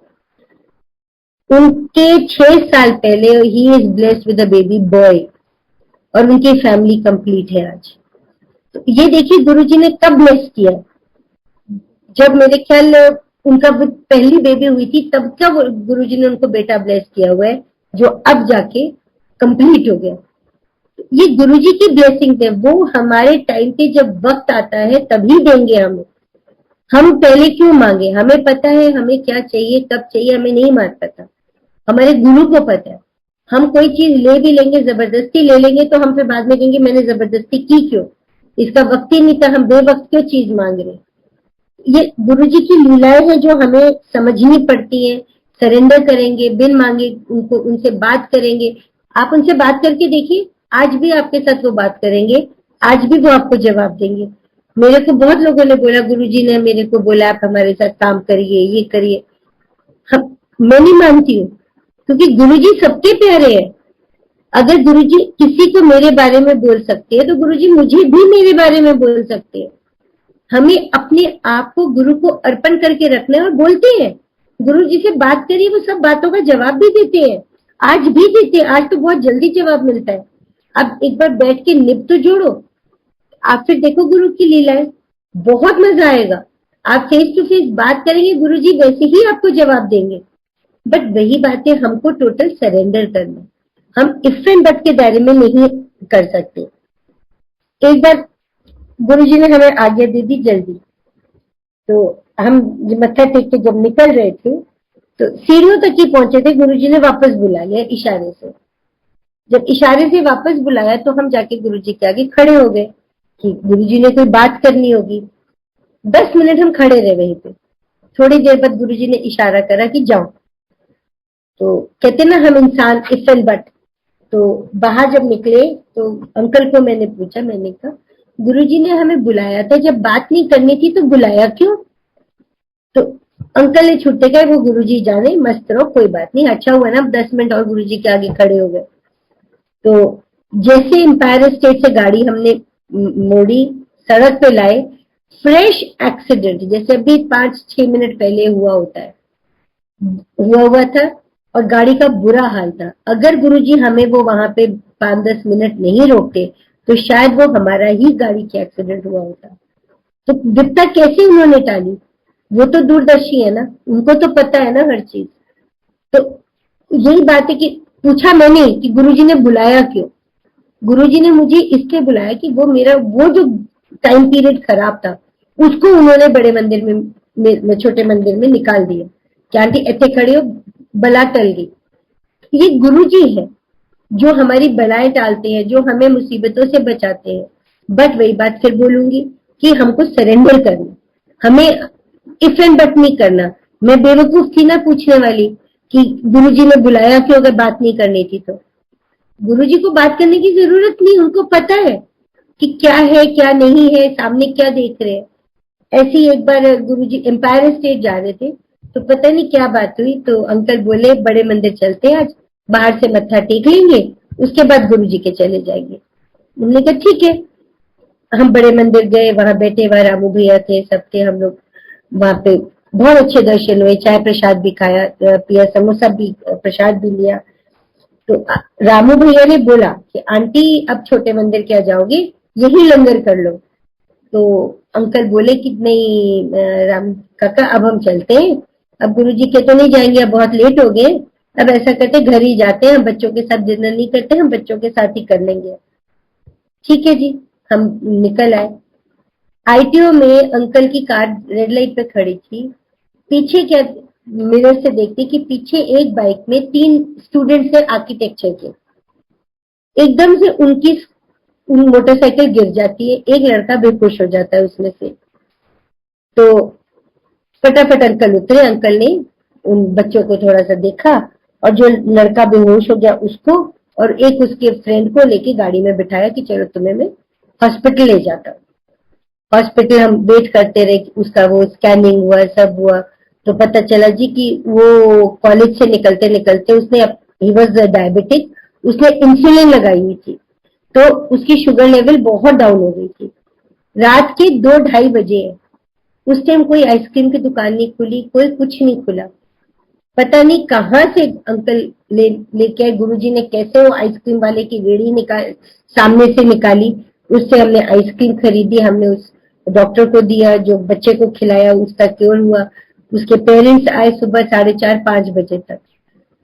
उनके 6 साल पहले he is blessed with a baby boy, और उनकी फैमिली कंप्लीट है आज। तो ये देखिए गुरुजी ने कब ब्लेस किया, जब मेरे ख्याल उनका पहली बेबी हुई थी, तब का गुरुजी ने उनको बेटा ब्लेस किया हुआ है, जो अब जाके कंप्लीट हो गया। ये गुरुजी की ब्लेसिंग है, वो हमारे टाइम पे जब वक्त आता है तभी देंगे हमें। हम पहले क्यों मांगे, हमें पता है हमें क्या चाहिए, कब चाहिए, हमें नहीं मार पता, हमारे गुरु को पता है। हम कोई चीज ले भी लेंगे, जबरदस्ती ले लेंगे, तो हम फिर बाद में कहेंगे मैंने जबरदस्ती की क्यों, इसका वक्त ही नहीं था, हम बेवक्त क्यों चीज मांग रहे। ये गुरुजी की लीलाएं हैं जो हमें समझनी पड़ती है। सरेंडर करेंगे, बिन मांगे उनको, उनसे बात करेंगे। आप उनसे बात करके देखिए, आज भी आपके साथ वो बात करेंगे, आज भी वो आपको जवाब देंगे। मेरे को बहुत लोगों ने बोला, गुरुजी ने मेरे को बोला आप हमारे साथ काम करिए, ये करिए। मैं नहीं मानती हूँ, क्योंकि गुरुजी सबके प्यारे हैं। अगर गुरुजी किसी को मेरे बारे में बोल सकते हैं, तो गुरुजी मुझे भी मेरे बारे में बोल सकते हैं। हमें अपने आप को गुरु को अर्पण करके रखना है, और बोलते हैं गुरु जी से बात करिए, वो सब बातों का जवाब भी देते हैं, आज भी देते हैं। आज तो बहुत जल्दी जवाब मिलता है। अब एक बार बैठ के निब तो जोड़ो, आप फिर देखो गुरु की लीलाएं, बहुत मजा आएगा। आप फेस टू फेस बात करेंगे, गुरु जी वैसे ही आपको जवाब देंगे। बट वही बात है, हमको टोटल सरेंडर करना, हम इफ एंड बट के दायरे में नहीं कर सकते। एक बार गुरुजी ने हमें आज्ञा दे दी जल्दी, तो हम मत्था टेक के जब निकल रहे थे, तो सीढ़ियों तक ही पहुंचे थे, गुरुजी ने वापस बुला लिया इशारे से। जब इशारे से वापस बुलाया तो हम जाके गुरुजी के आगे खड़े हो गए कि गुरुजी ने कोई बात करनी होगी। 10 मिनट हम खड़े रहे वहीं पे। थोड़ी देर बाद गुरुजी ने इशारा करा कि जाओ। तो कहते ना हम इंसान इफ एंड बट। तो बाहर जब निकले तो अंकल को मैंने पूछा, मैंने कहा गुरुजी ने हमें बुलाया था, जब बात नहीं करनी थी तो बुलाया क्यों? तो अंकल ने छुट्टे कहे वो गुरुजी जाने, मस्त रहो, कोई बात नहीं, अच्छा हुआ ना 10 मिनट और गुरुजी के आगे खड़े हो गए। तो जैसे एम्पायर स्टेट से गाड़ी हमने मोड़ी, सड़क पे लाए, फ्रेश एक्सीडेंट जैसे अभी 5-6 मिनट पहले हुआ होता है, हुआ था, और गाड़ी का बुरा हाल था। अगर गुरुजी हमें वो वहां पे 5-10 मिनट नहीं रोकते तो शायद वो हमारा ही गाड़ी के एक्सीडेंट हुआ होता। तो विपदा कैसे उन्होंने टाली, वो तो दूरदर्शी है ना, उनको तो पता है ना हर चीज। तो यही बात है कि पूछा मैंने कि गुरुजी ने बुलाया क्यों। गुरुजी ने मुझे इसलिए बुलाया कि वो मेरा वो जो टाइम पीरियड खराब था उसको उन्होंने बड़े मंदिर में छोटे मंदिर में निकाल दिया कि आंटी ऐसे खड़े हो, बला टल गई। ये गुरुजी है जो हमारी बलाएं टालते हैं, जो हमें मुसीबतों से बचाते हैं। बट वही बात फिर बोलूंगी कि हमको सरेंडर करना, हमें इफ एंड बट नहीं करना। मैं बेवकूफ थी ना पूछने वाली कि गुरुजी ने बुलाया क्यों अगर बात नहीं करनी थी तो। गुरुजी को बात करने की जरूरत नहीं, उनको पता है कि क्या है क्या नहीं है, सामने क्या देख रहे हैं। ऐसी एक बार गुरुजी एम्पायर स्टेट जा रहे थे, तो पता नहीं क्या बात हुई, तो अंकल बोले बड़े मंदिर चलते हैं आज, बाहर से मत्था टेक लेंगे, उसके बाद गुरुजी के चले जाएंगे। हमने कहा ठीक है। हम बड़े मंदिर गए, वहां बैठे, वहां रामू भैया थे, सब थे, हम लोग वहां पे बहुत अच्छे दर्शन हुए, चाय प्रसाद भी खाया पिया, समोसा भी, प्रसाद भी लिया। तो रामू भैया ने बोला कि आंटी अब छोटे मंदिर क्या जाओगे, यही लंगर कर लो। तो अंकल बोले कि नहीं राम काका अब हम चलते हैं, अब गुरुजी के तो नहीं जाएंगे, अब बहुत लेट हो गए, अब ऐसा करते घर ही जाते हैं, हम बच्चों के साथ डिनर नहीं करते, हम बच्चों के साथ ही कर लेंगे। ठीक है जी, हम निकल आए। आईटीओ में अंकल की कार रेड लाइट पे खड़ी थी, पीछे क्या मिरर से देखते कि पीछे एक बाइक में 3 स्टूडेंट्स है आर्किटेक्चर के। एकदम से उनकी मोटरसाइकिल गिर जाती है, एक लड़का बेहोश हो जाता है उसमें से। तो फटाफट अंकल उतरे, अंकल ने उन बच्चों को थोड़ा सा देखा और जो लड़का बेहोश हो गया उसको और एक उसके फ्रेंड को लेके गाड़ी में बिठाया कि चलो तुम्हें मैं हॉस्पिटल ले जाता हूँ। हॉस्पिटल हम वेट करते रहे, उसका वो स्कैनिंग हुआ, सब हुआ, तो पता चला जी कि वो कॉलेज से निकलते निकलते उसने, ही वॉज डायबिटिक, उसने इंसुलिन लगाई हुई थी, तो उसकी शुगर लेवल बहुत डाउन हो गई थी। रात के 2-2:30 बजे है, उस टाइम कोई आइसक्रीम की दुकान नहीं खुली, कोई कुछ नहीं खुला। पता नहीं कहाँ से अंकल लेके आए, गुरुजी ने कैसे वो आइसक्रीम वाले की रेड़ी निकाल सामने से निकाली, उससे हमने आइसक्रीम खरीदी, हमने उस डॉक्टर को दिया, जो बच्चे को खिलाया, उसका क्योर हुआ। उसके पेरेंट्स आए सुबह 4:30-5 बजे तक।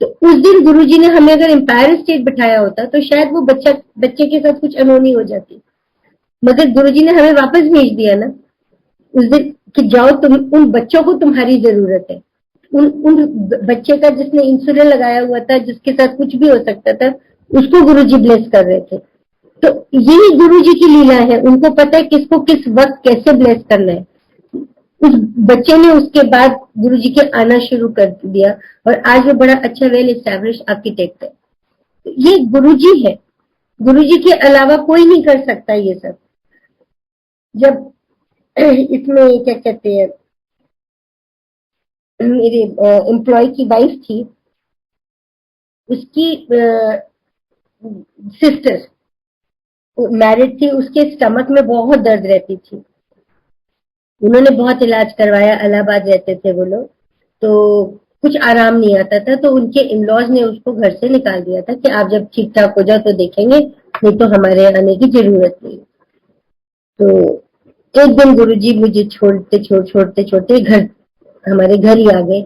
तो उस दिन गुरुजी ने हमें अगर एम्पायर स्टेट बिठाया होता तो शायद वो बच्चे के साथ कुछ अनहोनी हो जाती, मगर गुरुजी ने हमें वापस भेज दिया ना उस दिन कि जाओ, तुम उन बच्चों को तुम्हारी जरूरत है, उन बच्चे का जिसने इंसुलिन लगाया हुआ था, जिसके साथ कुछ भी हो सकता था, उसको गुरुजी ब्लेस कर रहे थे। तो यही गुरुजी की लीला है, उनको पता है किसको किस वक्त कैसे ब्लेस करना है। उस बच्चे ने उसके बाद गुरुजी के आना शुरू कर दिया और आज वो बड़ा अच्छा वेल एस्टैब्लिश आर्किटेक्ट है। ये गुरुजी है, गुरुजी के अलावा कोई नहीं कर सकता ये सब। जब इसमें क्या कहते हैं, मेरे एम्प्लॉय की वाइफ थी, उसकी सिस्टर मैरिड थी, उसके स्टमक में बहुत दर्द रहती थी, उन्होंने बहुत इलाज करवाया, इलाहाबाद रहते थे वो लोग, तो कुछ आराम नहीं आता था, तो उनके इन-लॉज ने उसको घर से निकाल दिया था कि आप जब ठीक ठाक हो जाओ तो देखेंगे, नहीं तो हमारे आने की जरूरत नहीं। तो एक दिन गुरुजी मुझे छोड़ते घर, हमारे घर ही आ गए।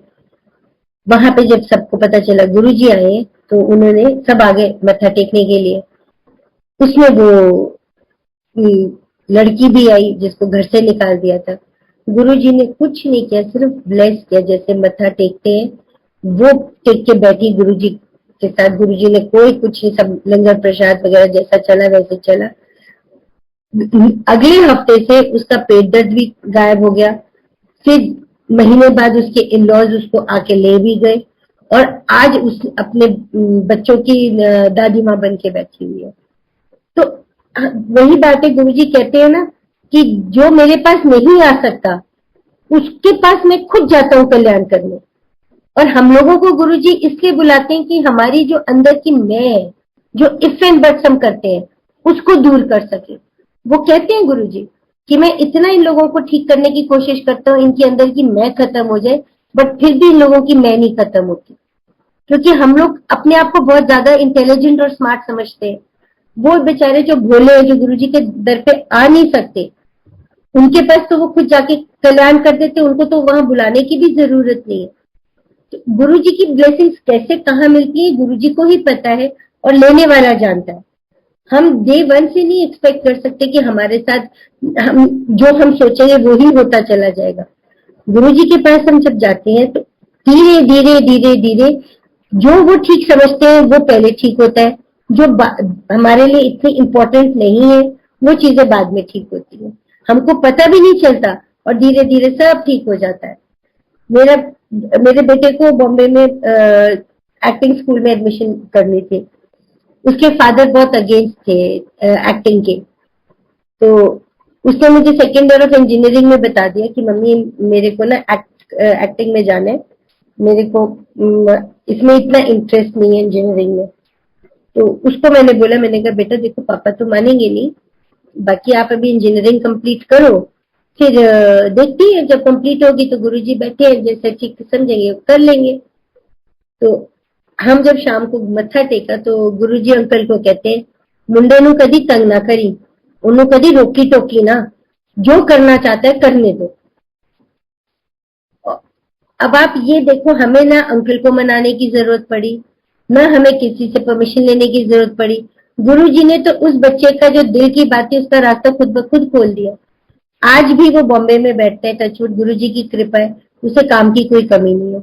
वहां पे जब सबको पता चला गुरुजी आए, तो उन्होंने सब आ गए मत्था टेकने के लिए। उसमें वो लड़की भी आई जिसको घर से निकाल दिया था। गुरुजी ने कुछ नहीं किया, सिर्फ ब्लेस किया, जैसे मत्था टेकते हैं वो टेक के बैठी गुरुजी के साथ। गुरुजी ने कोई कुछ नहीं, सब लंगर प्रसाद वगैरह जैसा चला वैसे चला। अगले हफ्ते से उसका पेट दर्द भी गायब हो गया। फिर महीने बाद उसके इन-लॉज उसको आके ले भी गए और आज उस अपने बच्चों की दादी माँ बन के बैठी हुई है। तो वही बात है, गुरुजी कहते हैं ना कि जो मेरे पास नहीं आ सकता उसके पास मैं खुद जाता हूँ कल्याण करने। और हम लोगों को गुरुजी इसलिए बुलाते हैं कि हमारी जो अंदर की मैं है, जो इफ एंड बट्स हम करते हैं, उसको दूर कर सके। वो कहते हैं गुरुजी कि मैं इतना इन लोगों को ठीक करने की कोशिश करता हूँ, इनके अंदर की मैं खत्म हो जाए, बट फिर भी इन लोगों की मैं नहीं खत्म होती, क्योंकि हम लोग अपने आप को बहुत ज्यादा इंटेलिजेंट और स्मार्ट समझते हैं। वो बेचारे जो भोले हैं, जो गुरुजी के दर पे आ नहीं सकते, उनके पास तो वो खुद जाके कल्याण कर देते, उनको तो वहां बुलाने की भी जरूरत नहीं है। तो गुरुजी की ब्लेसिंग्स कैसे कहाँ मिलती है गुरुजी को ही पता है और लेने वाला जानता है। हम डे वन से नहीं एक्सपेक्ट कर सकते कि हमारे साथ हम जो हम सोचेंगे वो ही होता चला जाएगा। गुरुजी के पास हम जब जाते हैं तो धीरे धीरे धीरे धीरे जो वो ठीक समझते हैं वो पहले ठीक होता है, जो हमारे लिए इतनी इम्पोर्टेंट नहीं है वो चीजें बाद में ठीक होती है, हमको पता भी नहीं चलता और धीरे धीरे सब ठीक हो जाता है। मेरा मेरे बेटे को बॉम्बे में एक्टिंग स्कूल में एडमिशन करनी थी। उसके फादर बहुत अगेंस्ट थे एक्टिंग के, तो उसने मुझे सेकेंड ईयर ऑफ इंजीनियरिंग में बता दिया कि मम्मी मेरे को ना एक्टिंग में जाना है, मेरे को इसमें इतना इंटरेस्ट नहीं है इंजीनियरिंग में। तो उसको मैंने बोला, मैंने कहा बेटा देखो पापा तो मानेंगे नहीं, बाकी आप अभी इंजीनियरिंग कंप्लीट करो, फिर देखती है जब कंप्लीट होगी तो गुरुजी बैठे हैं, जैसे ठीक समझेंगे कर लेंगे। तो हम जब शाम को मत्था टेका तो गुरुजी अंकल को कहते हैं, मुंडे नु कदी तंग ना करी, उन्हों कदी रोकी टोकी ना, जो करना चाहता है करने दो। अब आप ये देखो, हमें ना अंकल को मनाने की जरूरत पड़ी, ना हमें किसी से परमिशन लेने की जरूरत पड़ी। गुरुजी ने तो उस बच्चे का जो दिल की बात है उसका रास्ता खुद ब खुद खोल दिया। आज भी वो बॉम्बे में बैठते हैं, टचवुड, गुरुजी की कृपा है, उसे काम की कोई कमी नहीं है।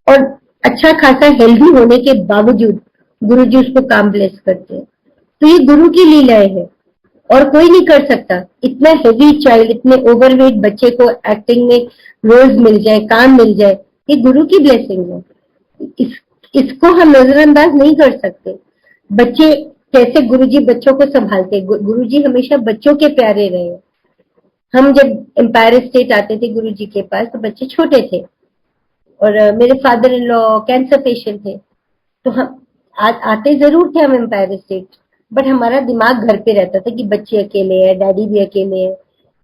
और अच्छा खासा हेल्दी होने के बावजूद गुरुजी उसको काम ब्लेस करते हैं। तो ये गुरु की लीलाएं है और कोई नहीं कर सकता। इतना हेवी चाइल्ड, इतने ओवरवेट बच्चे को एक्टिंग में रोल्स मिल जाए, काम मिल जाए, ये गुरु की ब्लेसिंग है। इस, इसको हम नजरअंदाज नहीं कर सकते। बच्चे कैसे गुरुजी बच्चों को संभालते, गुरुजी हमेशा बच्चों के प्यारे रहे। हम जब एम्पायर स्टेट आते थे गुरुजी के पास तो बच्चे छोटे थे और मेरे father in law cancer patient थे, तो हम आते जरूर थे हम एम्पायर स्टेट, बट हमारा दिमाग घर पे रहता था कि बच्चे अकेले हैं, डैडी भी अकेले हैं,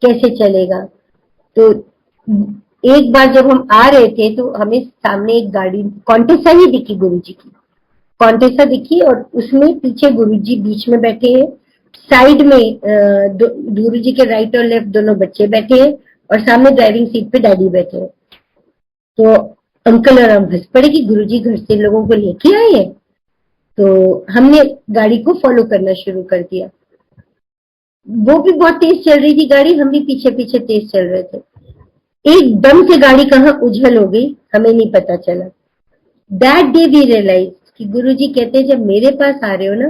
कैसे चलेगा। तो एक बार जब हम आ रहे थे तो हमें सामने एक गाड़ी कॉन्टेसा ही दिखी, गुरुजी की कॉन्टेसा दिखी और उसमें पीछे गुरुजी बीच में बैठे हैं, साइड में गुरुजी के राइट और लेफ्ट दोनों बच्चे बैठे हैं और सामने ड्राइविंग सीट पे डैडी बैठे हैं। तो अंकल और हम हंस पड़े कि गुरुजी घर से लोगों को लेके आए हैं। तो हमने गाड़ी को फॉलो करना शुरू कर दिया। वो भी बहुत तेज चल रही थी गाड़ी, हम भी पीछे पीछे तेज चल रहे थे। एकदम से गाड़ी कहाँ उछल हो गई हमें नहीं पता चला। दैट डे वी रियलाइज कि गुरुजी कहते हैं जब मेरे पास आ रहे हो ना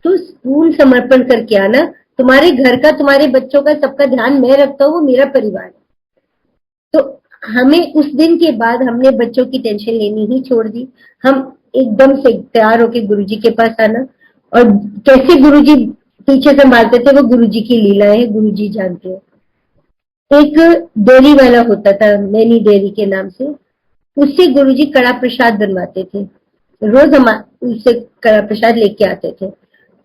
तो पूर्ण समर्पण करके आना, तुम्हारे घर का, तुम्हारे बच्चों का, सबका ध्यान मैं रखता हूँ, वो मेरा परिवार है। तो हमें उस दिन के बाद हमने बच्चों की टेंशन लेनी ही छोड़ दी। हम एकदम से तैयार होके गुरुजी के पास आना, और कैसे गुरुजी पीछे संभालते थे वो गुरुजी की लीला है, गुरुजी जानते हैं। एक डेयरी वाला होता था नैनी डेयरी के नाम से, उससे गुरुजी कड़ा प्रसाद बनवाते थे, रोज हम उससे कड़ा प्रसाद लेके आते थे।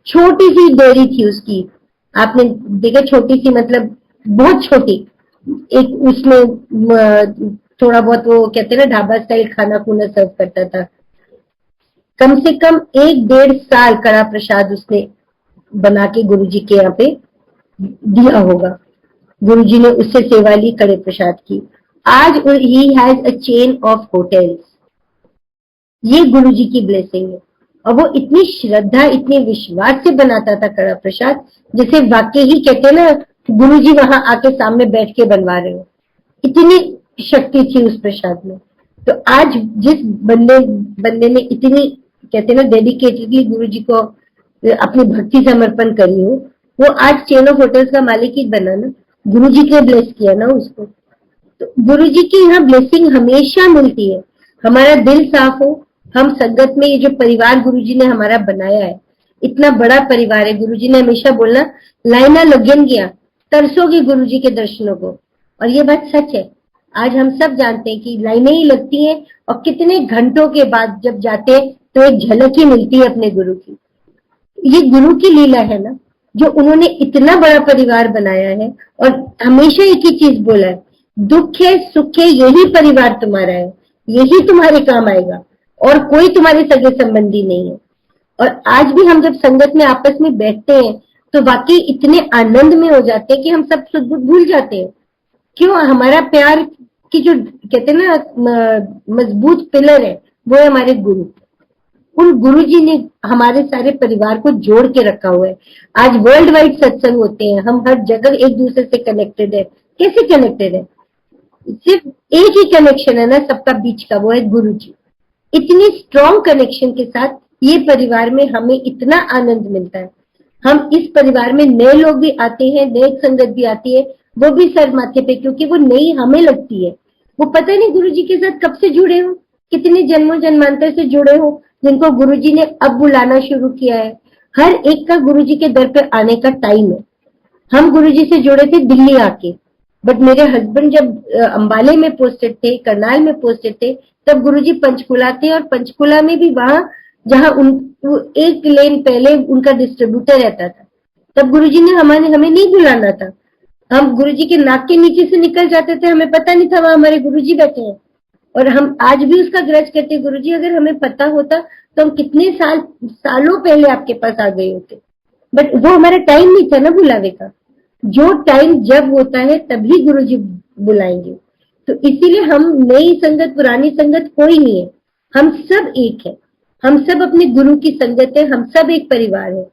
छोटी सी डेयरी थी उसकी, आपने देखा, छोटी सी मतलब बहुत छोटी। एक उसमें थोड़ा बहुत वो कहते हैं ना ढाबा स्टाइल खाना खुना सर्व करता था। कम से कम 1-1.5 साल कड़ा प्रसाद उसने बना के गुरुजी के यहाँ पे दिया होगा। गुरुजी ने उससे सेवा ली कड़े प्रसाद की। आज he has a chain of hotels. ये गुरुजी की ब्लेसिंग है। और वो इतनी श्रद्धा, इतने विश्वास से बनाता था कड़ा प्रसाद, जैसे वाकई ही कहते हैं ना गुरुजी वहां आके सामने बैठ के बनवा रहे हो। इतनी शक्ति थी उस प्रसाद में। तो आज जिस बंदे ने इतनी कहते हैं ना डेडिकेटेडली गुरुजी को अपनी भक्ति समर्पण करी हो, वो आज चेन ऑफ होटल्स का मालिक ही बना ना, गुरुजी ने ब्लेस किया ना उसको। तो गुरुजी की यहाँ ब्लेसिंग हमेशा मिलती है। हमारा दिल साफ हो, हम संगत में, ये जो परिवार गुरुजी ने हमारा बनाया है, इतना बड़ा परिवार है। गुरुजी ने हमेशा बोलना, लाइना लगन गया, तरसोगे गुरुजी के दर्शनों को। और ये बात सच है। आज हम सब जानते हैं कि लाइनें ही लगती हैं और कितने घंटों के बाद जब जाते हैं तो एक झलक ही मिलती है अपने गुरु की। ये गुरु की लीला है ना, जो उन्होंने इतना बड़ा परिवार बनाया है। और हमेशा एक ही चीज बोला है, दुख है सुख है यही परिवार तुम्हारा है, यही तुम्हारे काम आएगा, और कोई तुम्हारे सगे संबंधी नहीं है। और आज भी हम जब संगत में आपस में बैठते हैं तो वाकई इतने आनंद में हो जाते हैं कि हम सब सुख दुख भूल जाते हैं। क्यों? हमारा प्यार की जो कहते हैं ना मजबूत पिलर है वो है हमारे गुरु। उन गुरुजी ने हमारे सारे परिवार को जोड़ के रखा हुआ है। आज वर्ल्ड वाइड सत्संग होते हैं, हम हर जगह एक दूसरे से कनेक्टेड है। कैसे कनेक्टेड है? सिर्फ एक ही कनेक्शन है ना सबका बीच का, वो है गुरुजी। इतनी स्ट्रॉन्ग कनेक्शन के साथ ये परिवार में हमें इतना आनंद मिलता है। हम इस परिवार में नए लोग भी आते हैं, नए संगत भी आती है, वो भी सर माथे पे, क्योंकि वो नई हमें लगती है। वो पता नहीं गुरुजी के साथ कब से जुड़े हो, कितने जन्मों जन्मांतर से जुड़े हो, जिनको गुरुजी ने अब बुलाना शुरू किया है। हर एक का गुरुजी के दर पे आने का टाइम है। हम गुरुजी से जुड़े थे दिल्ली आके, बट मेरे हस्बैंड जब अंबाले में पोस्टेड थे, करनाल में पोस्टेड थे, तब गुरुजी पंचकुला थे। और पंचकुला में भी वहां जहां एक लेन पहले उनका डिस्ट्रीब्यूटर रहता था, तब गुरुजी ने हमें नहीं बुलाना था। हम गुरुजी के नाक के नीचे से निकल जाते थे, हमें पता नहीं था वहां हमारे गुरुजी बैठे हैं। और हम आज भी उसका ग्रज करते हैं, गुरुजी अगर हमें पता होता तो हम कितने सालों पहले आपके पास आ गए होते। बट वो हमारा टाइम नहीं था ना बुलावे का। जो टाइम जब होता है तभी गुरुजी बुलाएंगे। तो इसीलिए हम नई संगत पुरानी संगत कोई नहीं है, हम सब एक है। हम सब अपने गुरु की संगत है, हम सब एक परिवार है।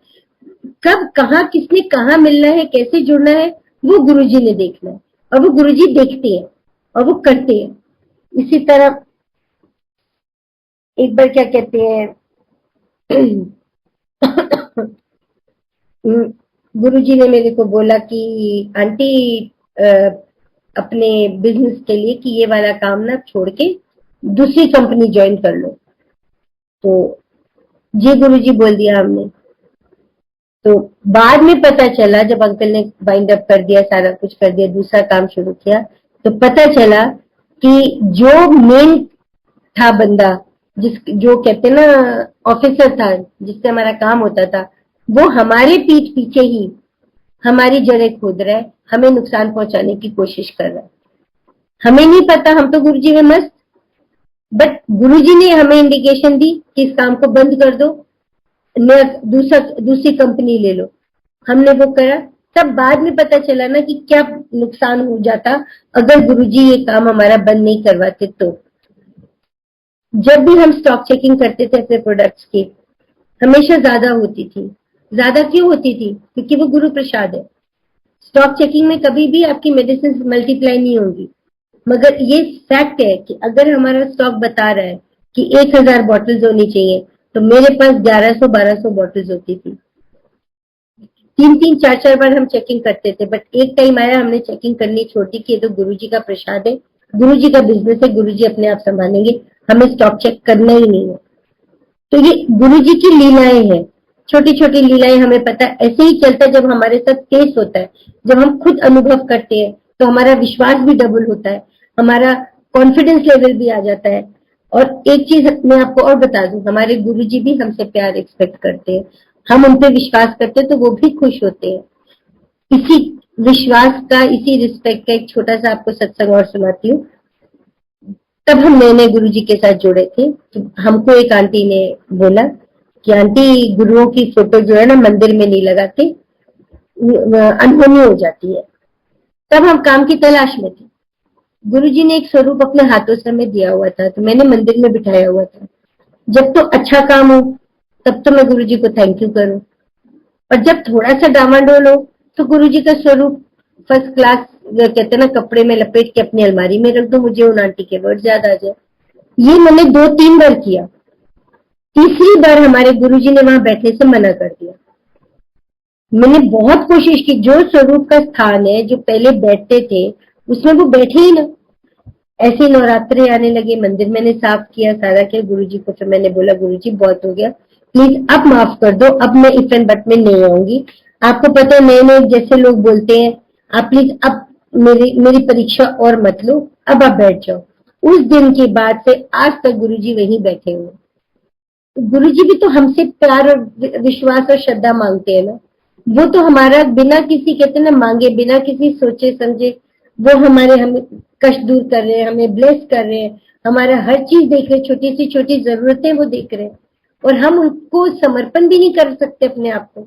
कब कहाँ किसने कहाँ मिलना है, कैसे जुड़ना है, वो गुरुजी ने देखना है। और वो गुरुजी देखते हैं और वो करते हैं। इसी तरह एक बार क्या कहते हैं गुरुजी ने मेरे को बोला कि आंटी अपने बिजनेस के लिए कि ये वाला काम ना छोड़ के दूसरी कंपनी ज्वाइन कर लो। तो जी गुरुजी बोल दिया हमने। तो बाद में पता चला जब अंकल ने वाइंड अप कर दिया, सारा कुछ कर दिया, दूसरा काम शुरू किया, तो पता चला कि जो मेन था बंदा, जो कहते ना ऑफिसर था जिससे हमारा काम होता था, वो हमारे पीठ पीछे ही हमारी जड़ें खोद रहा है, हमें नुकसान पहुंचाने की कोशिश कर रहा है। हमें नहीं पता, हम तो गुरुजी में मस्त, बट गुरुजी ने हमें इंडिकेशन दी कि इस काम को बंद कर दो, दूसरी कंपनी ले लो। हमने वो करा। तब बाद में पता चला ना कि क्या नुकसान हो जाता अगर गुरुजी ये काम हमारा बंद नहीं करवाते। तो जब भी हम स्टॉक चेकिंग करते थे अपने प्रोडक्ट्स की, हमेशा ज्यादा होती थी। ज्यादा क्यों होती थी? क्योंकि वो गुरु प्रसाद है। स्टॉक चेकिंग में कभी भी आपकी मेडिसिन मल्टीप्लाई नहीं होगी, मगर ये फैक्ट है कि अगर हमारा स्टॉक बता रहा है कि 1000 बॉटल्स होनी चाहिए, तो मेरे पास 1100-1200 बॉटल्स होती थी। 3-3, 4-4 बार हम चेकिंग करते थे, बट एक टाइम आया हमने चेकिंग करनी छोड़ दी कि ये तो गुरुजी का प्रसाद है, गुरुजी का बिजनेस है, गुरुजी अपने आप संभालेंगे, हमें स्टॉक चेक करना ही नहीं है। तो ये गुरुजी की लीलाएं हैं, छोटी छोटी लीलाएं। हमें पता ऐसे ही चलता है जब हमारे साथ केस होता है, जब हम खुद अनुभव करते हैं तो हमारा विश्वास भी डबल होता है, हमारा कॉन्फिडेंस लेवल भी आ जाता है। और एक चीज मैं आपको और बता दूं, हमारे गुरुजी भी हमसे प्यार एक्सपेक्ट करते हैं, हम उन पे विश्वास करते हैं तो वो भी खुश होते हैं। इसी विश्वास का, इसी रिस्पेक्ट का एक छोटा सा आपको सत्संग और सुनाती हूँ। तब हम नए नए गुरुजी के साथ जुड़े थे, तो हमको एक आंटी ने बोला कि आंटी गुरुओं की फोटो जो है ना मंदिर में नहीं लगाते, अनहोनी हो जाती है। तब हम काम की तलाश में थे। गुरुजी ने एक स्वरूप अपने हाथों से हमें दिया हुआ था, तो मैंने मंदिर में बिठाया हुआ था। जब तो अच्छा काम हो तब तो मैं गुरुजी को थैंक यू करूं, और जब थोड़ा सा डामाडोल हो तो गुरुजी का स्वरूप फर्स्ट क्लास कहते ना कपड़े में लपेट के अपनी अलमारी में रख दो, मुझे उन आंटी के वर्ड याद आ जाए। ये मैंने 2-3 बार किया। तीसरी बार हमारे गुरुजी ने वहां बैठने से मना कर दिया। मैंने बहुत कोशिश की, जो स्वरूप का स्थान है, जो पहले बैठते थे उसमें वो बैठे ही ना। ऐसे नवरात्रे आने लगे, मंदिर मैंने साफ किया, सारा किया। गुरुजी को फिर मैंने बोला गुरुजी बहुत हो गया, प्लीज अब माफ कर दो, अब मैं इफ एंड बट में नहीं आऊंगी। आपको पता है नए नए जैसे लोग बोलते हैं, आप प्लीज अब मेरी परीक्षा और मत लो, अब आप बैठ जाओ। उस दिन के बाद से आज तक गुरुजी वहीं बैठे हुए। तो गुरुजी भी तो हमसे प्यार और विश्वास और श्रद्धा मांगते हैं ना। वो तो हमारा बिना किसी कहते ना मांगे, बिना किसी सोचे समझे, वो हमें कष्ट दूर कर रहे हैं, हमें ब्लेस कर रहे हैं, हमारा हर चीज देख रहे हैं, छोटी सी छोटी जरूरतें वो देख रहे हैं, और हम उनको समर्पण भी नहीं कर सकते अपने आप को।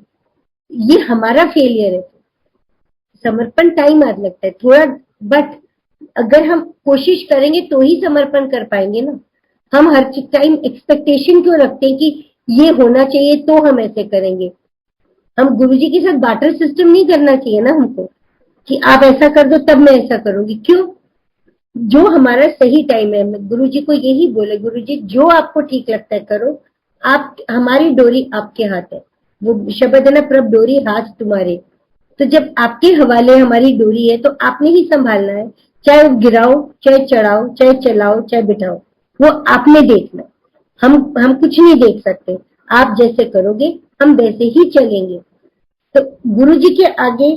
ये हमारा फेलियर है। समर्पण टाइम आज लगता है थोड़ा, बट अगर हम कोशिश करेंगे तो ही समर्पण कर पाएंगे ना। हम हर टाइम एक्सपेक्टेशन क्यों रखते हैं कि ये होना चाहिए तो हम ऐसे करेंगे। हम गुरुजी के साथ बाटर सिस्टम नहीं करना चाहिए ना हमको, कि आप ऐसा कर दो तब मैं ऐसा करूंगी। क्यों? जो हमारा सही टाइम है, गुरुजी को यही बोले, गुरुजी जो आपको ठीक लगता है करो, आप, हमारी डोरी आपके हाथ है। वो शब्द है ना, प्रभ डोरी हाथ तुम्हारे। तो जब आपके हवाले हमारी डोरी है तो आपने ही संभालना है, चाहे गिराओ, चाहे चढ़ाओ, चाहे चलाओ, चाहे बिठाओ, वो आपने देखना। हम कुछ नहीं देख सकते। आप जैसे करोगे हम वैसे ही चलेंगे। तो गुरुजी के आगे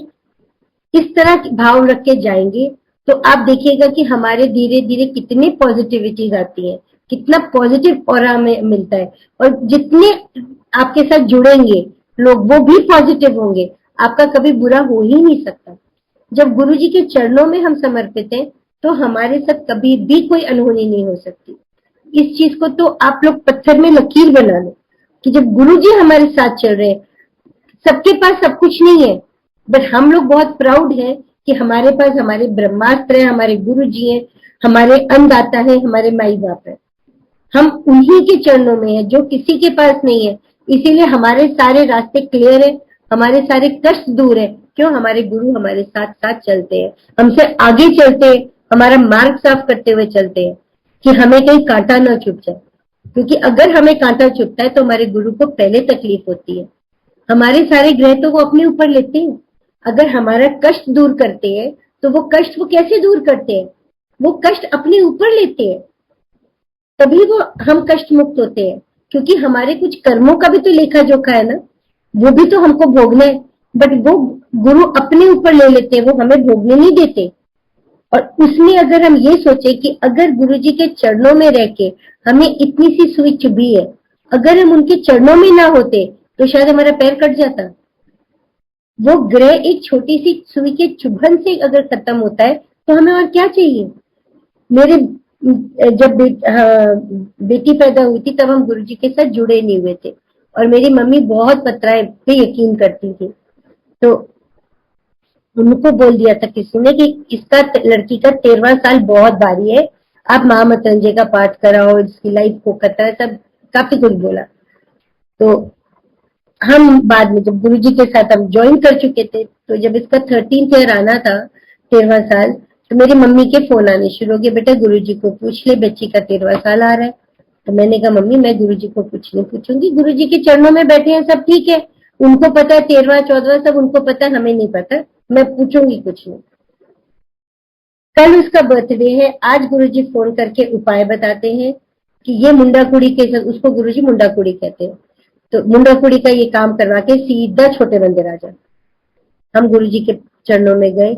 इस तरह भाव रख के जाएंगे तो आप देखिएगा कि हमारे धीरे धीरे कितनी पॉजिटिविटीज आती है, कितना पॉजिटिव ऑरा हमें मिलता है, और जितने आपके साथ जुड़ेंगे लोग वो भी पॉजिटिव होंगे, आपका कभी बुरा हो ही नहीं सकता। जब गुरुजी के चरणों में हम समर्पित हैं तो हमारे साथ कभी भी कोई अनहोनी नहीं हो सकती। इस चीज को तो आप लोग पत्थर में लकीर बना लो कि जब गुरुजी हमारे साथ चल रहे हैं, सबके पास सब कुछ नहीं है, बट हम लोग बहुत प्राउड हैं कि हमारे पास हमारे ब्रह्मास्त्र है, हमारे गुरु जी हैं, हमारे अन्नदाता है, हमारे माई बाप है। हम उन्हीं के चरणों में है जो किसी के पास नहीं है। इसीलिए हमारे सारे रास्ते क्लियर है, हमारे सारे कष्ट दूर है। क्यों? हमारे गुरु हमारे साथ साथ चलते हैं, हमसे आगे चलते हैं, हमारा मार्ग साफ करते हुए चलते हैं कि हमें कहीं कांटा ना चुभ जाए। क्योंकि अगर हमें कांटा चुभता है तो हमारे गुरु को पहले तकलीफ होती है। हमारे सारे ग्रह तो वो अपने ऊपर लेते हैं। अगर हमारा कष्ट दूर करते हैं तो वो कष्ट वो कैसे दूर करते हैं? वो कष्ट अपने ऊपर लेते हैं, तभी वो हम कष्ट मुक्त होते हैं। क्योंकि हमारे कुछ कर्मों का भी तो लेखा जोखा है ना, वो भी तो हमको भोगना है। बट वो गुरु अपने ऊपर ले लेते हैं, वो हमें भोगने नहीं देते। और उसमें अगर हम ये सोचे कि अगर गुरु जी के चरणों में रह के हमें इतनी सी सुई चुभी है, अगर हम उनके चरणों में ना होते तो शायद हमारा पैर कट जाता। वो ग्रह एक छोटी सी सुई के चुभन से अगर खत्म होता है तो हमें और क्या चाहिए। मेरे जब बेटी पैदा हुई थी तब हम गुरुजी के साथ जुड़े नहीं हुए थे, और मेरी मम्मी बहुत पतराए पे यकीन करती थी। तो उनको बोल दिया था किसी ने कि इसका लड़की का 13वां साल बहुत भारी है, आप महामृत्युंजय का पाठ कराओ, इसकी लाइफ को खतरा है, सब काफी कुछ बोला। तो हम बाद में जब गुरुजी के साथ हम ज्वाइन कर चुके थे, तो जब इसका 13th ईयर आना था, 13वां साल, तो मेरी मम्मी के फोन आने शुरू हो गए, बेटा गुरुजी को पूछ ले, बच्ची का 13वां साल आ रहा है। तो मैंने कहा मम्मी मैं गुरुजी को कुछ नहीं पूछूंगी, गुरुजी के चरणों में बैठे हैं, सब ठीक है, उनको पता है 13वां 14वां सब उनको पता है, हमें नहीं पता, मैं पूछूंगी कुछ नहीं। कल उसका बर्थडे है, आज गुरुजी फोन करके उपाय बताते हैं कि ये मुंडा कुड़ी के साथ, उसको गुरुजी मुंडा कुड़ी कहते हैं, तो मुंडा कुड़ी का ये काम करवा के सीधा छोटे मंदिर आ जाए। हम गुरुजी के चरणों में गए।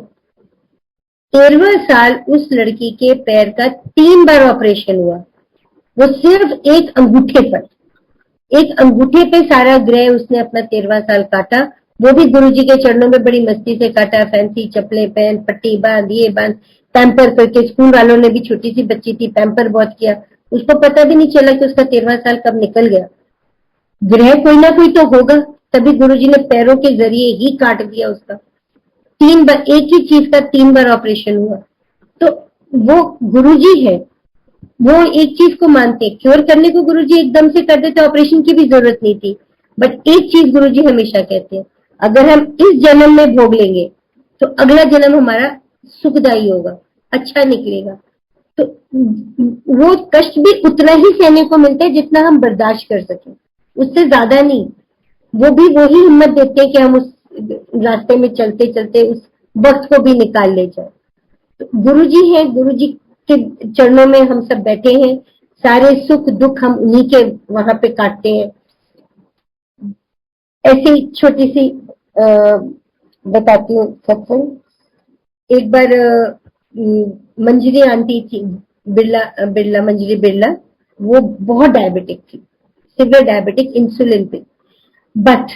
13वां साल उस लड़की के पैर का 3 बार ऑपरेशन हुआ, वो सिर्फ एक अंगूठे पर, एक अंगूठे पे सारा ग्रह उसने अपना 13वां साल काटा। वो भी गुरुजी के चरणों में बड़ी मस्ती से काटा, फैंसी चप्पलें पहन, पट्टी बांध, ये बांध, पैम्पर करके। स्कूल वालों ने भी, छोटी सी बच्ची थी, पैम्पर बहुत किया, उसको पता भी नहीं चला कि उसका 13वां साल कब निकल गया। ग्रह कोई ना कोई तो होगा, तभी गुरुजी ने पैरों के जरिए ही काट दिया उसका। 3 बार एक ही चीज का 3 बार ऑपरेशन हुआ। तो वो गुरुजी है, वो एक चीज को मानते, क्योर करने को गुरुजी एकदम से कर देते, ऑपरेशन की भी जरूरत नहीं थी। बट एक चीज गुरुजी हमेशा कहते हैं, अगर हम इस जन्म में भोग लेंगे तो अगला जन्म हमारा सुखदायी होगा, अच्छा निकलेगा। तो वो कष्ट भी उतना ही सहने को मिलता है जितना हम बर्दाश्त कर सकें, उससे ज्यादा नहीं। वो भी वही हिम्मत देते हैं कि हम उस रास्ते में चलते चलते उस वक्त को भी निकाल ले जाए। तो गुरुजी है, गुरुजी के चरणों में हम सब बैठे हैं, सारे सुख दुख हम उन्हीं के वहां पे काटते हैं। ऐसी छोटी सी बताती हूँ सत्संग। एक बार मंजरी आंटी थी, बिरला बिरला मंजरी बिरला, वो बहुत डायबिटिक थी, सिवियर डायबिटिक, इंसुलिन पे। बट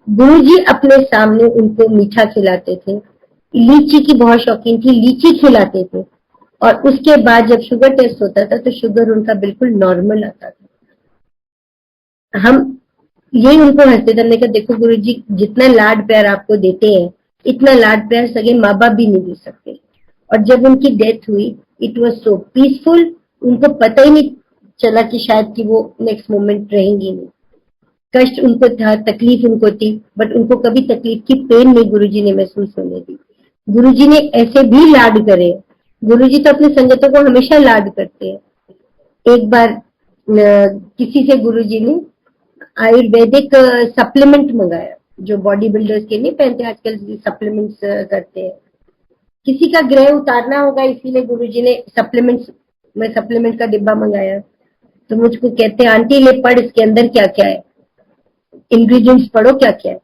गुरुजी अपने सामने उनको मीठा खिलाते थे, लीची की बहुत शौकीन थी, लीची खिलाते थे, और उसके बाद जब शुगर टेस्ट होता था तो शुगर उनका बिल्कुल नॉर्मल आता था। हम यही उनको हंसते थे, हमने कहा देखो गुरुजी जितना लाड प्यार आपको देते हैं, इतना लाड प्यार सगे माँ बाप भी नहीं दे सकते। और जब उनकी डेथ हुई, इट वॉज सो पीसफुल, उनको पता ही नहीं चला कि शायद कि वो नेक्स्ट मोमेंट रहेंगी नहीं। कष्ट उनको था, तकलीफ उनको थी, बट उनको कभी तकलीफ की पेन नहीं गुरुजी ने महसूस होने दी। गुरुजी ने ऐसे भी लाड करे, गुरुजी तो अपने संगतों को हमेशा लाड करते हैं। एक बार किसी से गुरुजी ने आयुर्वेदिक सप्लीमेंट मंगाया, जो बॉडी बिल्डर्स के नहीं पहनते आजकल, सप्लीमेंट्स करते हैं। किसी का ग्रह उतारना होगा, इसीलिए गुरुजी ने सप्लीमेंट का डिब्बा मंगाया। तो मुझको कहते हैं आंटी ले पढ़, इसके अंदर क्या क्या है, इंग्रेडिएंट्स पढ़ो क्या क्या है।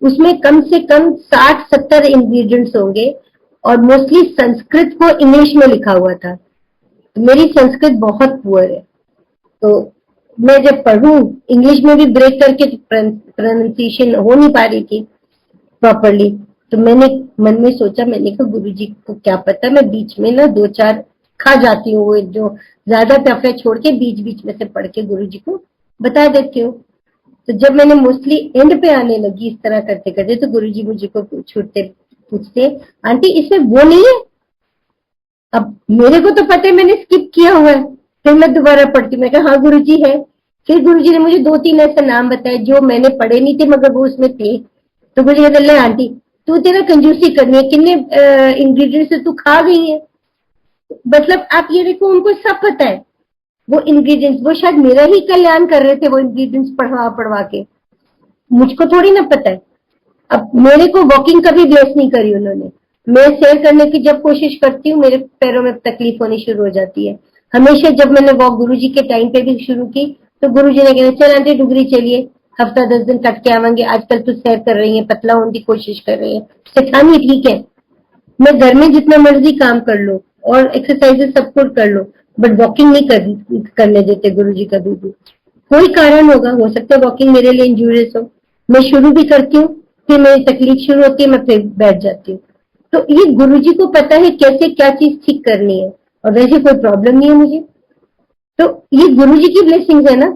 उसमें कम से कम 60-70 इंग्रेडिएंट्स होंगे, और मोस्टली संस्कृत को इंग्लिश में लिखा हुआ था। तो मेरी संस्कृत बहुत पुअर है, तो मैं जब पढ़ूं इंग्लिश में भी ब्रेक करके प्रोनाउंसिएशन हो नहीं पा रही थी प्रॉपरली। तो मैंने मन में सोचा, मैंने कहा गुरुजी को क्या पता, मैं बीच में ना 2-4 खा जाती हूँ, वो जो ज्यादा टफ है छोड़ के बीच बीच में से पढ़ के गुरुजी को बता देती हूँ। तो जब मैंने मोस्टली एंड पे आने लगी इस तरह करते करते, तो गुरुजी मुझे को पूछते आंटी इसमें वो नहीं है? अब मेरे को तो पता है, मैंने स्किप किया हुआ है, फिर मैं दोबारा पढ़ती, मैं कहा हाँ गुरुजी है। फिर गुरुजी ने मुझे 2-3 ऐसे नाम बताए जो मैंने पढ़े नहीं थे मगर वो उसमें थे। तो गुरुजी कहते ले आंटी तू तेरा कंजूसी करनी है, कितने इंग्रेडिएंट्स से तू खा गई है। मतलब आप ये देखो, उनको सब पता है, वो इंग्रेडिएंट्स, वो शायद मेरा ही कल्याण कर रहे थे वो इंग्रेडिएंट्स पढ़वा पढ़वा के, मुझको थोड़ी ना पता है। अब मेरे को वॉकिंग कभी ब्लेस नहीं करी उन्होंने। मैं सैर करने की जब कोशिश करती हूँ मेरे पैरों में तकलीफ होनी शुरू हो जाती है। हमेशा जब मैंने वॉक गुरुजी के टाइम पे भी शुरू की तो गुरुजी ने कहना, चल आंटी डुगरी चलिए, हफ्ता 10 दिन कट के आवेंगे, आजकल तू सैर कर रही है, पतला होने की कोशिश कर रही है, सिखानी ठीक है, मैं घर में जितना मर्जी काम कर लो और एक्सरसाइजेस सब कुछ कर लो, बट वॉकिंग नहीं करने देते गुरुजी कभी भी। कोई कारण होगा, हो सकता है वॉकिंग मेरे लिए इंजूरियस हो, मैं शुरू भी करती हूँ, फिर मेरी तकलीफ शुरू होती है, मैं फिर बैठ जाती हूँ। तो ये गुरुजी को पता है कैसे क्या चीज ठीक करनी है, और वैसे कोई प्रॉब्लम नहीं है मुझे। तो ये गुरुजी की ब्लेसिंग्स है ना।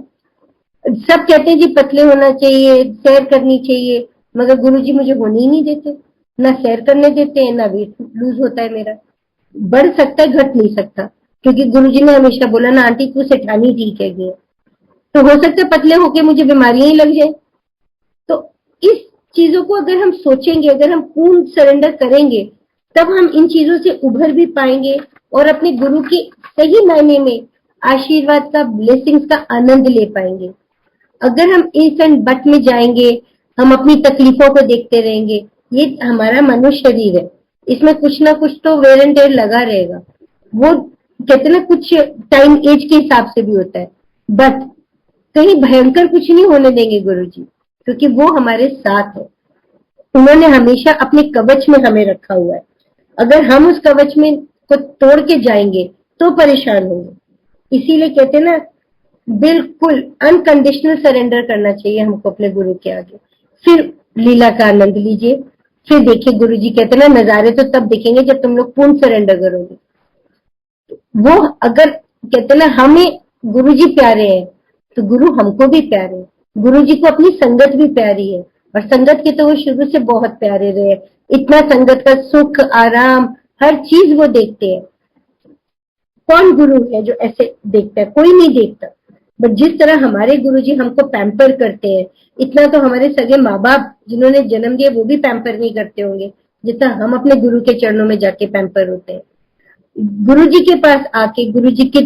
सब कहते हैं जी पतले होना चाहिए, सैर करनी चाहिए, मगर गुरुजी मुझे होने ही नहीं देते, ना सैर करने देते हैं, ना वेट लूज होता है मेरा, बढ़ सकता है घट नहीं सकता, क्योंकि गुरुजी ने हमेशा बोला ना आंटी तू सेठानी ठीक है। तो हो सकता है पतले होके मुझे बीमारियां ही लग जाए। तो इस चीजों को अगर हम सोचेंगे, अगर हम पूर्ण सरेंडर करेंगे, तब हम इन चीजों से उभर भी पाएंगे और अपने गुरु की सही मायने में आशीर्वाद का, ब्लेसिंग्स का आनंद ले पाएंगे। अगर हम इस एंड बट में जाएंगे, हम अपनी तकलीफों को देखते रहेंगे, ये हमारा मनुष्य शरीर है, इसमें कुछ ना कुछ तो वेर एंड टेयर लगा रहेगा। वो कहते ना कुछ टाइम एज के हिसाब से भी होता है, बट कहीं भयंकर कुछ नहीं होने देंगे गुरुजी, क्योंकि वो हमारे साथ है। उन्होंने हमेशा अपने कवच में हमें रखा हुआ है। अगर हम उस कवच में को तोड़ के जाएंगे तो परेशान होंगे। इसीलिए कहते हैं ना, बिल्कुल अनकंडीशनल सरेंडर करना चाहिए हमको अपने गुरु के आगे, फिर लीला का आनंद लीजिए। फिर देखिए गुरुजी कहते हैं ना, नजारे तो तब दिखेंगे जब तुम लोग पूर्ण सरेंडर करोगे। वो अगर कहते ना हमें गुरुजी प्यारे हैं तो गुरु हमको भी प्यारे हैं। गुरुजी को अपनी संगत भी प्यारी है, और संगत के तो वो शुरू से बहुत प्यारे रहे। इतना संगत का सुख, आराम, हर चीज वो देखते हैं। कौन गुरु है जो ऐसे देखता है? कोई नहीं देखता। बट जिस तरह हमारे गुरुजी हमको पैम्पर करते हैं, इतना तो हमारे सगे माँ बाप जिन्होंने जन्म दिया वो भी पैम्पर नहीं करते होंगे जितना हम अपने गुरु के चरणों में जाके पैम्पर होते हैं। गुरुजी के पास आके, गुरुजी के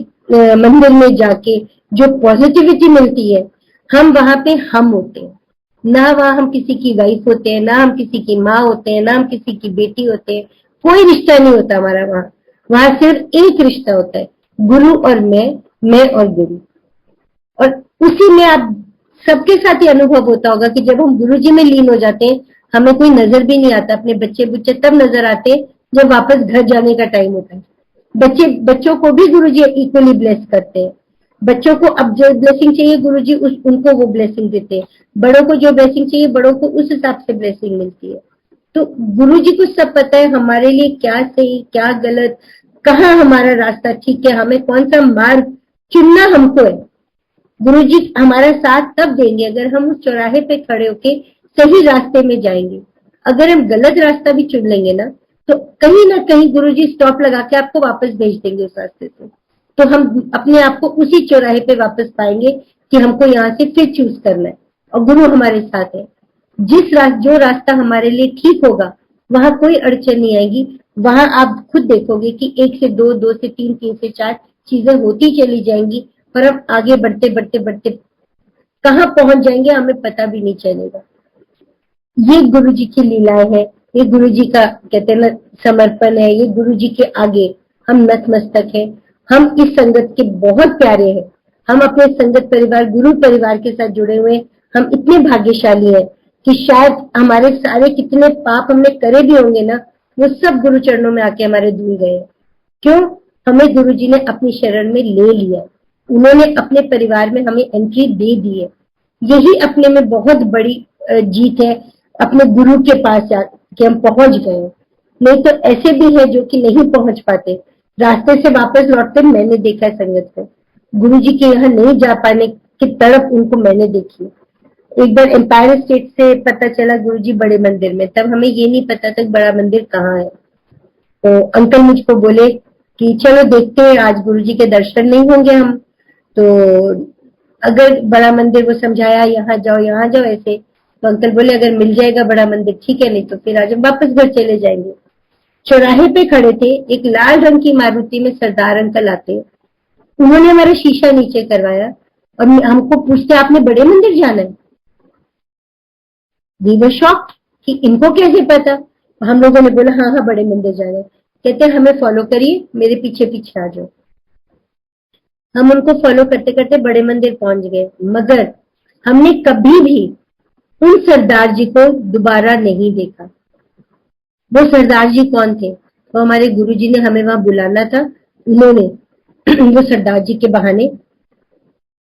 मंदिर में जाके जो पॉजिटिविटी मिलती है, हम वहां पे हम होते हैं ना, वहां हम किसी की वाइफ होते हैं, ना हम किसी की माँ होते हैं, ना हम किसी की बेटी होते हैं। कोई रिश्ता नहीं होता हमारा वहां। वहां सिर्फ एक रिश्ता होता है, गुरु और मैं और गुरु। और उसी में आप सबके साथ ही अनुभव होता होगा कि जब हम गुरुजी में लीन हो जाते हैं, हमें कोई नजर भी नहीं आता। अपने बच्चे बुच्चे तब नजर आते हैं जब वापस घर जाने का टाइम होता है। बच्चों को भी गुरुजी इक्वली ब्लेस करते हैं। बच्चों को अब जो ब्लेसिंग चाहिए गुरुजी उनको वो ब्लेसिंग देते हैं। बड़ों को जो ब्लेसिंग चाहिए बड़ों को उस हिसाब से ब्लेसिंग मिलती है। तो गुरुजी को सब पता है हमारे लिए क्या सही क्या गलत, कहाँ हमारा रास्ता ठीक है, हमें कौन सा मार्ग चुनना हमको है। गुरुजी हमारा साथ तब देंगे अगर हम उस चौराहे पे खड़े होके सही रास्ते में जाएंगे। अगर हम गलत रास्ता भी चुन लेंगे ना, तो कहीं ना कहीं गुरुजी स्टॉप लगा के आपको वापस भेज देंगे उस रास्ते से। तो हम अपने आप को उसी चौराहे पे वापस पाएंगे कि हमको यहाँ से फिर चूज करना है, और गुरु हमारे साथ है। जो रास्ता हमारे लिए ठीक होगा वहां कोई अड़चन नहीं आएगी। वहां आप खुद देखोगे कि 1 से 2, 2 से 3, 3 से 4 चीजें होती चली जाएंगी, और हम आगे बढ़ते बढ़ते बढ़ते कहाँ पहुंच जाएंगे हमें पता भी नहीं चलेगा। ये गुरुजी की लीलाएं है, ये गुरुजी का कहते हैं ना समर्पण है। ये गुरुजी के आगे हम नतमस्तक है। हम इस संगत के बहुत प्यारे हैं। हम अपने संगत परिवार, गुरु परिवार के साथ जुड़े हुए, हम इतने भाग्यशाली हैं कि शायद हमारे सारे कितने पाप हमने करे भी होंगे ना, वो सब गुरु चरणों में आके हमारे धुल गए। क्यों? हमें गुरुजी ने अपनी शरण में ले लिया, उन्होंने अपने परिवार में हमें एंट्री दे दी है। यही अपने में बहुत बड़ी जीत है, अपने गुरु के पास जाके हम पहुंच गए। नहीं तो ऐसे भी है जो कि नहीं पहुंच पाते, रास्ते से वापस लौटते मैंने देखा है संगत को। गुरुजी के यहाँ नहीं जा पाने की तरफ उनको मैंने देखी। एक बार एम्पायर स्टेट से पता चला गुरुजी बड़े मंदिर में, तब हमें ये नहीं पता था बड़ा मंदिर कहाँ है। तो अंकल मुझको बोले कि चलो देखते हैं, आज गुरुजी के दर्शन नहीं होंगे हम तो, अगर बड़ा मंदिर, वो समझाया यहाँ जाओ ऐसे। तो अंकल बोले अगर मिल जाएगा बड़ा मंदिर ठीक है, नहीं तो फिर आज हम वापस घर चले जाएंगे। चौराहे पे खड़े थे, एक लाल रंग की मारुति में सरदार अंकल आते, उन्होंने हमारा शीशा नीचे करवाया और हमको पूछते आपने बड़े मंदिर जाना है। वी वर शॉक्ड कि इनको कैसे पता। हम लोगों ने बोला हाँ हाँ बड़े मंदिर जाना है। कहते हमें फॉलो करिए, मेरे पीछे पीछे आ जाओ। हम उनको फॉलो करते करते बड़े मंदिर पहुंच गए, मगर हमने कभी भी उन सरदार जी को दोबारा नहीं देखा। वो सरदार जी कौन थे? वो हमारे गुरुजी ने हमें वहां बुलाना था, उन्होंने वो सरदार जी के बहाने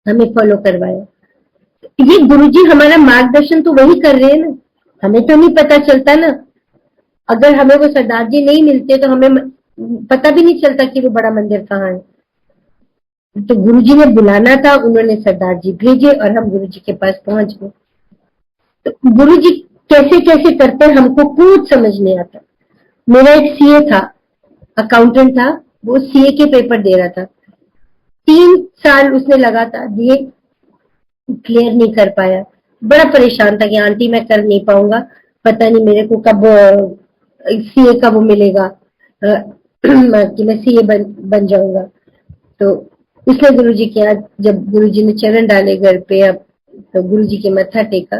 हमें फॉलो करवाया। ये गुरुजी हमारा मार्गदर्शन तो वही कर रहे हैं ना, हमें तो नहीं पता चलता ना। अगर हमें वो सरदार जी नहीं मिलते तो हमें पता भी नहीं चलता कि वो बड़ा मंदिर कहाँ है। तो गुरुजी ने बुलाना था, उन्होंने सरदार जी भेजे और हम गुरुजी के पास पहुंच गए। तो गुरुजी कैसे कैसे करते हैं हमको कुछ समझ नहीं आता। मेरा एक सीए था, अकाउंटेंट था, वो सीए के पेपर दे रहा था। 3 साल उसने लगातार दिए, क्लियर नहीं कर पाया। बड़ा परेशान था कि आंटी मैं कर नहीं पाऊंगा, पता नहीं मेरे को कब सीए का वो मिलेगा, कि मैं सीए बन जाऊंगा। तो उसने गुरुजी के यहाँ, जब गुरुजी ने चरण डाले घर पे, अब तो गुरुजी के मत्था टेका,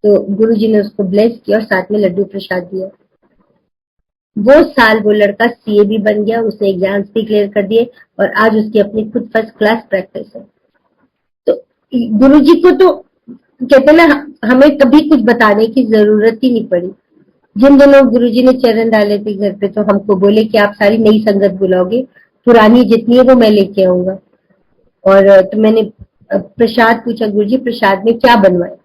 तो गुरुजी ने उसको ब्लेस किया और साथ में लड्डू प्रसाद दिया। वो साल वो लड़का सीए भी बन गया, उसने एग्जाम्स भी क्लियर कर दिए और आज उसकी अपनी खुद फर्स्ट क्लास प्रैक्टिस है। तो गुरुजी को तो कहते ना, हमें कभी कुछ बताने की जरूरत ही नहीं पड़ी। जिन दिनों गुरुजी ने चरण डाले थे घर पे, तो हमको बोले कि आप सारी नई संगत बुलाओगे, पुरानी जितनी है वो मैं लेके आऊंगा। और तो मैंने प्रसाद पूछा, गुरुजी प्रसाद में क्या बनवाए?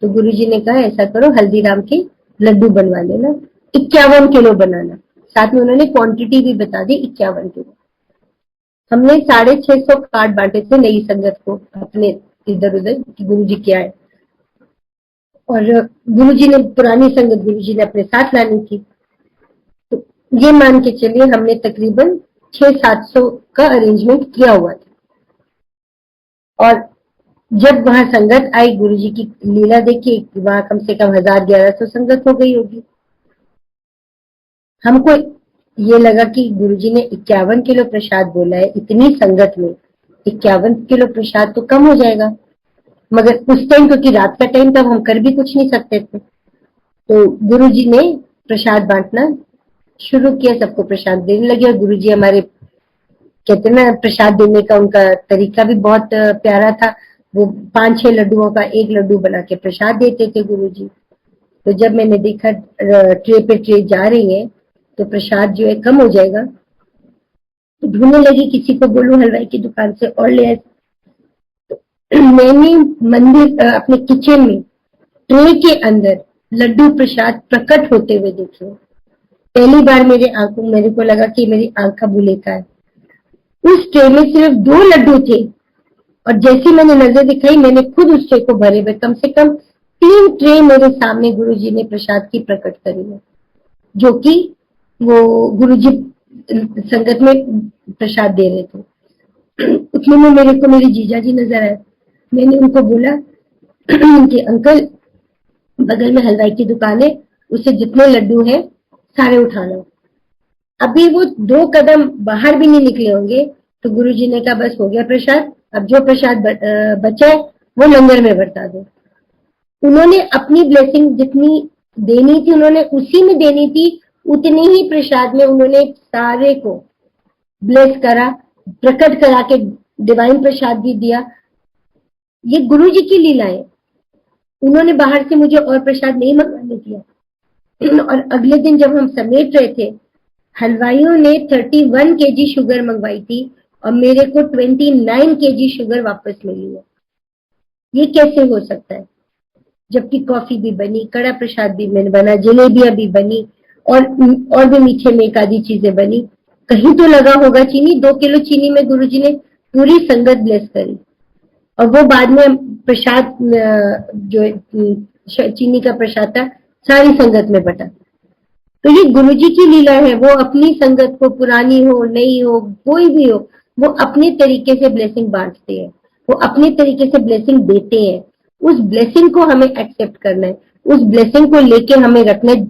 तो गुरुजी ने कहा ऐसा करो, हल्दीराम के लड्डू बनवा लेना, 51 किलो बनाना। साथ में उन्होंने क्वांटिटी भी बता दी, 51 किलो। हमने 650 कार्ड बांटे थे नई संगत को अपने इधर उधर कि गुरुजी क्या है। और गुरुजी ने, पुरानी संगत गुरुजी ने अपने साथ लानी थी। तो ये मान के चलिए हमने तकरीबन 600-700 का अरेंजमेंट किया हुआ था। और जब वहां संगत आई, गुरुजी की लीला देखी, वहां कम से कम 1000-1100 संगत हो गई होगी। हमको ये लगा कि गुरुजी ने 51 किलो प्रसाद बोला है, इतनी संगत में 51 किलो प्रसाद तो कम हो जाएगा। मगर उस टाइम, क्योंकि रात का टाइम, तब हम कर भी कुछ नहीं सकते थे। तो गुरुजी ने प्रसाद बांटना शुरू किया, सबको प्रसाद देने लगे। और गुरुजी हमारे, कहते ना, प्रसाद देने का उनका तरीका भी बहुत प्यारा था। वो 5-6 लड्डुओं का एक लड्डू बना के प्रसाद देते थे गुरुजी। तो जब मैंने देखा ट्रे पे ट्रे जा रही है, तो प्रसाद जो है कम हो जाएगा, तो ढूंढने लगी किसी को बोलूं हलवाई की दुकान से और ले आए। तो मैंने मंदिर, अपने किचन में ट्रे के अंदर लड्डू प्रसाद प्रकट होते हुए देखे। पहली बार मेरे को लगा कि मेरी आंख का बुलेखा है। उस ट्रे में सिर्फ 2 लड्डू थे और जैसे मैंने नजर दिखाई, मैंने खुद उस ट्रे को भरे हुए कम से कम 3 ट्रे मेरे सामने गुरुजी ने प्रसाद की प्रकट करी है, जो कि वो गुरुजी संगत में प्रसाद दे रहे थे। उतने में मेरे को मेरे जीजा जी नजर आए। मैंने उनको बोला कि अंकल, बगल में हलवाई की दुकान है, उससे जितने लड्डू हैं सारे उठा लो। अभी वो 2 कदम बाहर भी नहीं निकले होंगे तो गुरुजी ने कहा बस हो गया प्रसाद, अब जो प्रसाद बचा है वो लंगर में बरता दो। उन्होंने अपनी ब्लेसिंग जितनी देनी थी उन्होंने उसी में देनी थी, उतने ही प्रसाद में उन्होंने सारे को ब्लेस करा, प्रकट करा के डिवाइन प्रसाद भी दिया। ये गुरु जी की लीला है। उन्होंने बाहर से मुझे और प्रसाद नहीं मंगवाने दिया। और अगले दिन जब हम समेट रहे थे, हलवाइयों ने 31 केजी शुगर मंगवाई थी और मेरे को 29 केजी शुगर वापस मिली है। ये कैसे हो सकता है? जबकि कॉफी भी बनी, कड़ा प्रसाद भी बना, जलेबियां भी बनी और भी मीठे में एक आधी चीजें बनी। कहीं तो लगा होगा चीनी। 2 किलो चीनी में गुरुजी ने पूरी संगत ब्लेस करी और वो बाद में प्रसाद, जो चीनी का प्रसाद था, सारी संगत में बटा। तो ये गुरुजी की लीला है। वो अपनी संगत को, पुरानी हो नई हो कोई भी हो, वो अपने तरीके से ब्लेसिंग बांटते हैं, वो अपने तरीके से ब्लेसिंग देते हैं। उस ब्लेसिंग को हमें एक्सेप्ट करना है, उस ब्लेसिंग को लेके हमें रखना है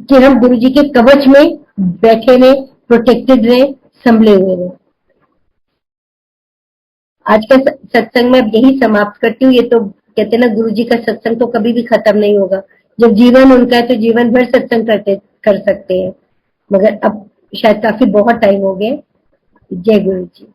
कि हम गुरुजी के कवच में बैठे रहे, प्रोटेक्टेड रहे, संभले हुए रहे। आज का सत्संग में अब यही समाप्त करती हूँ। ये तो कहते ना, गुरु जी का सत्संग तो कभी भी खत्म नहीं होगा। जब जीवन उनका है तो जीवन भर सत्संग कर सकते हैं, मगर अब शायद काफी बहुत टाइम हो गया। जय गुरु जी।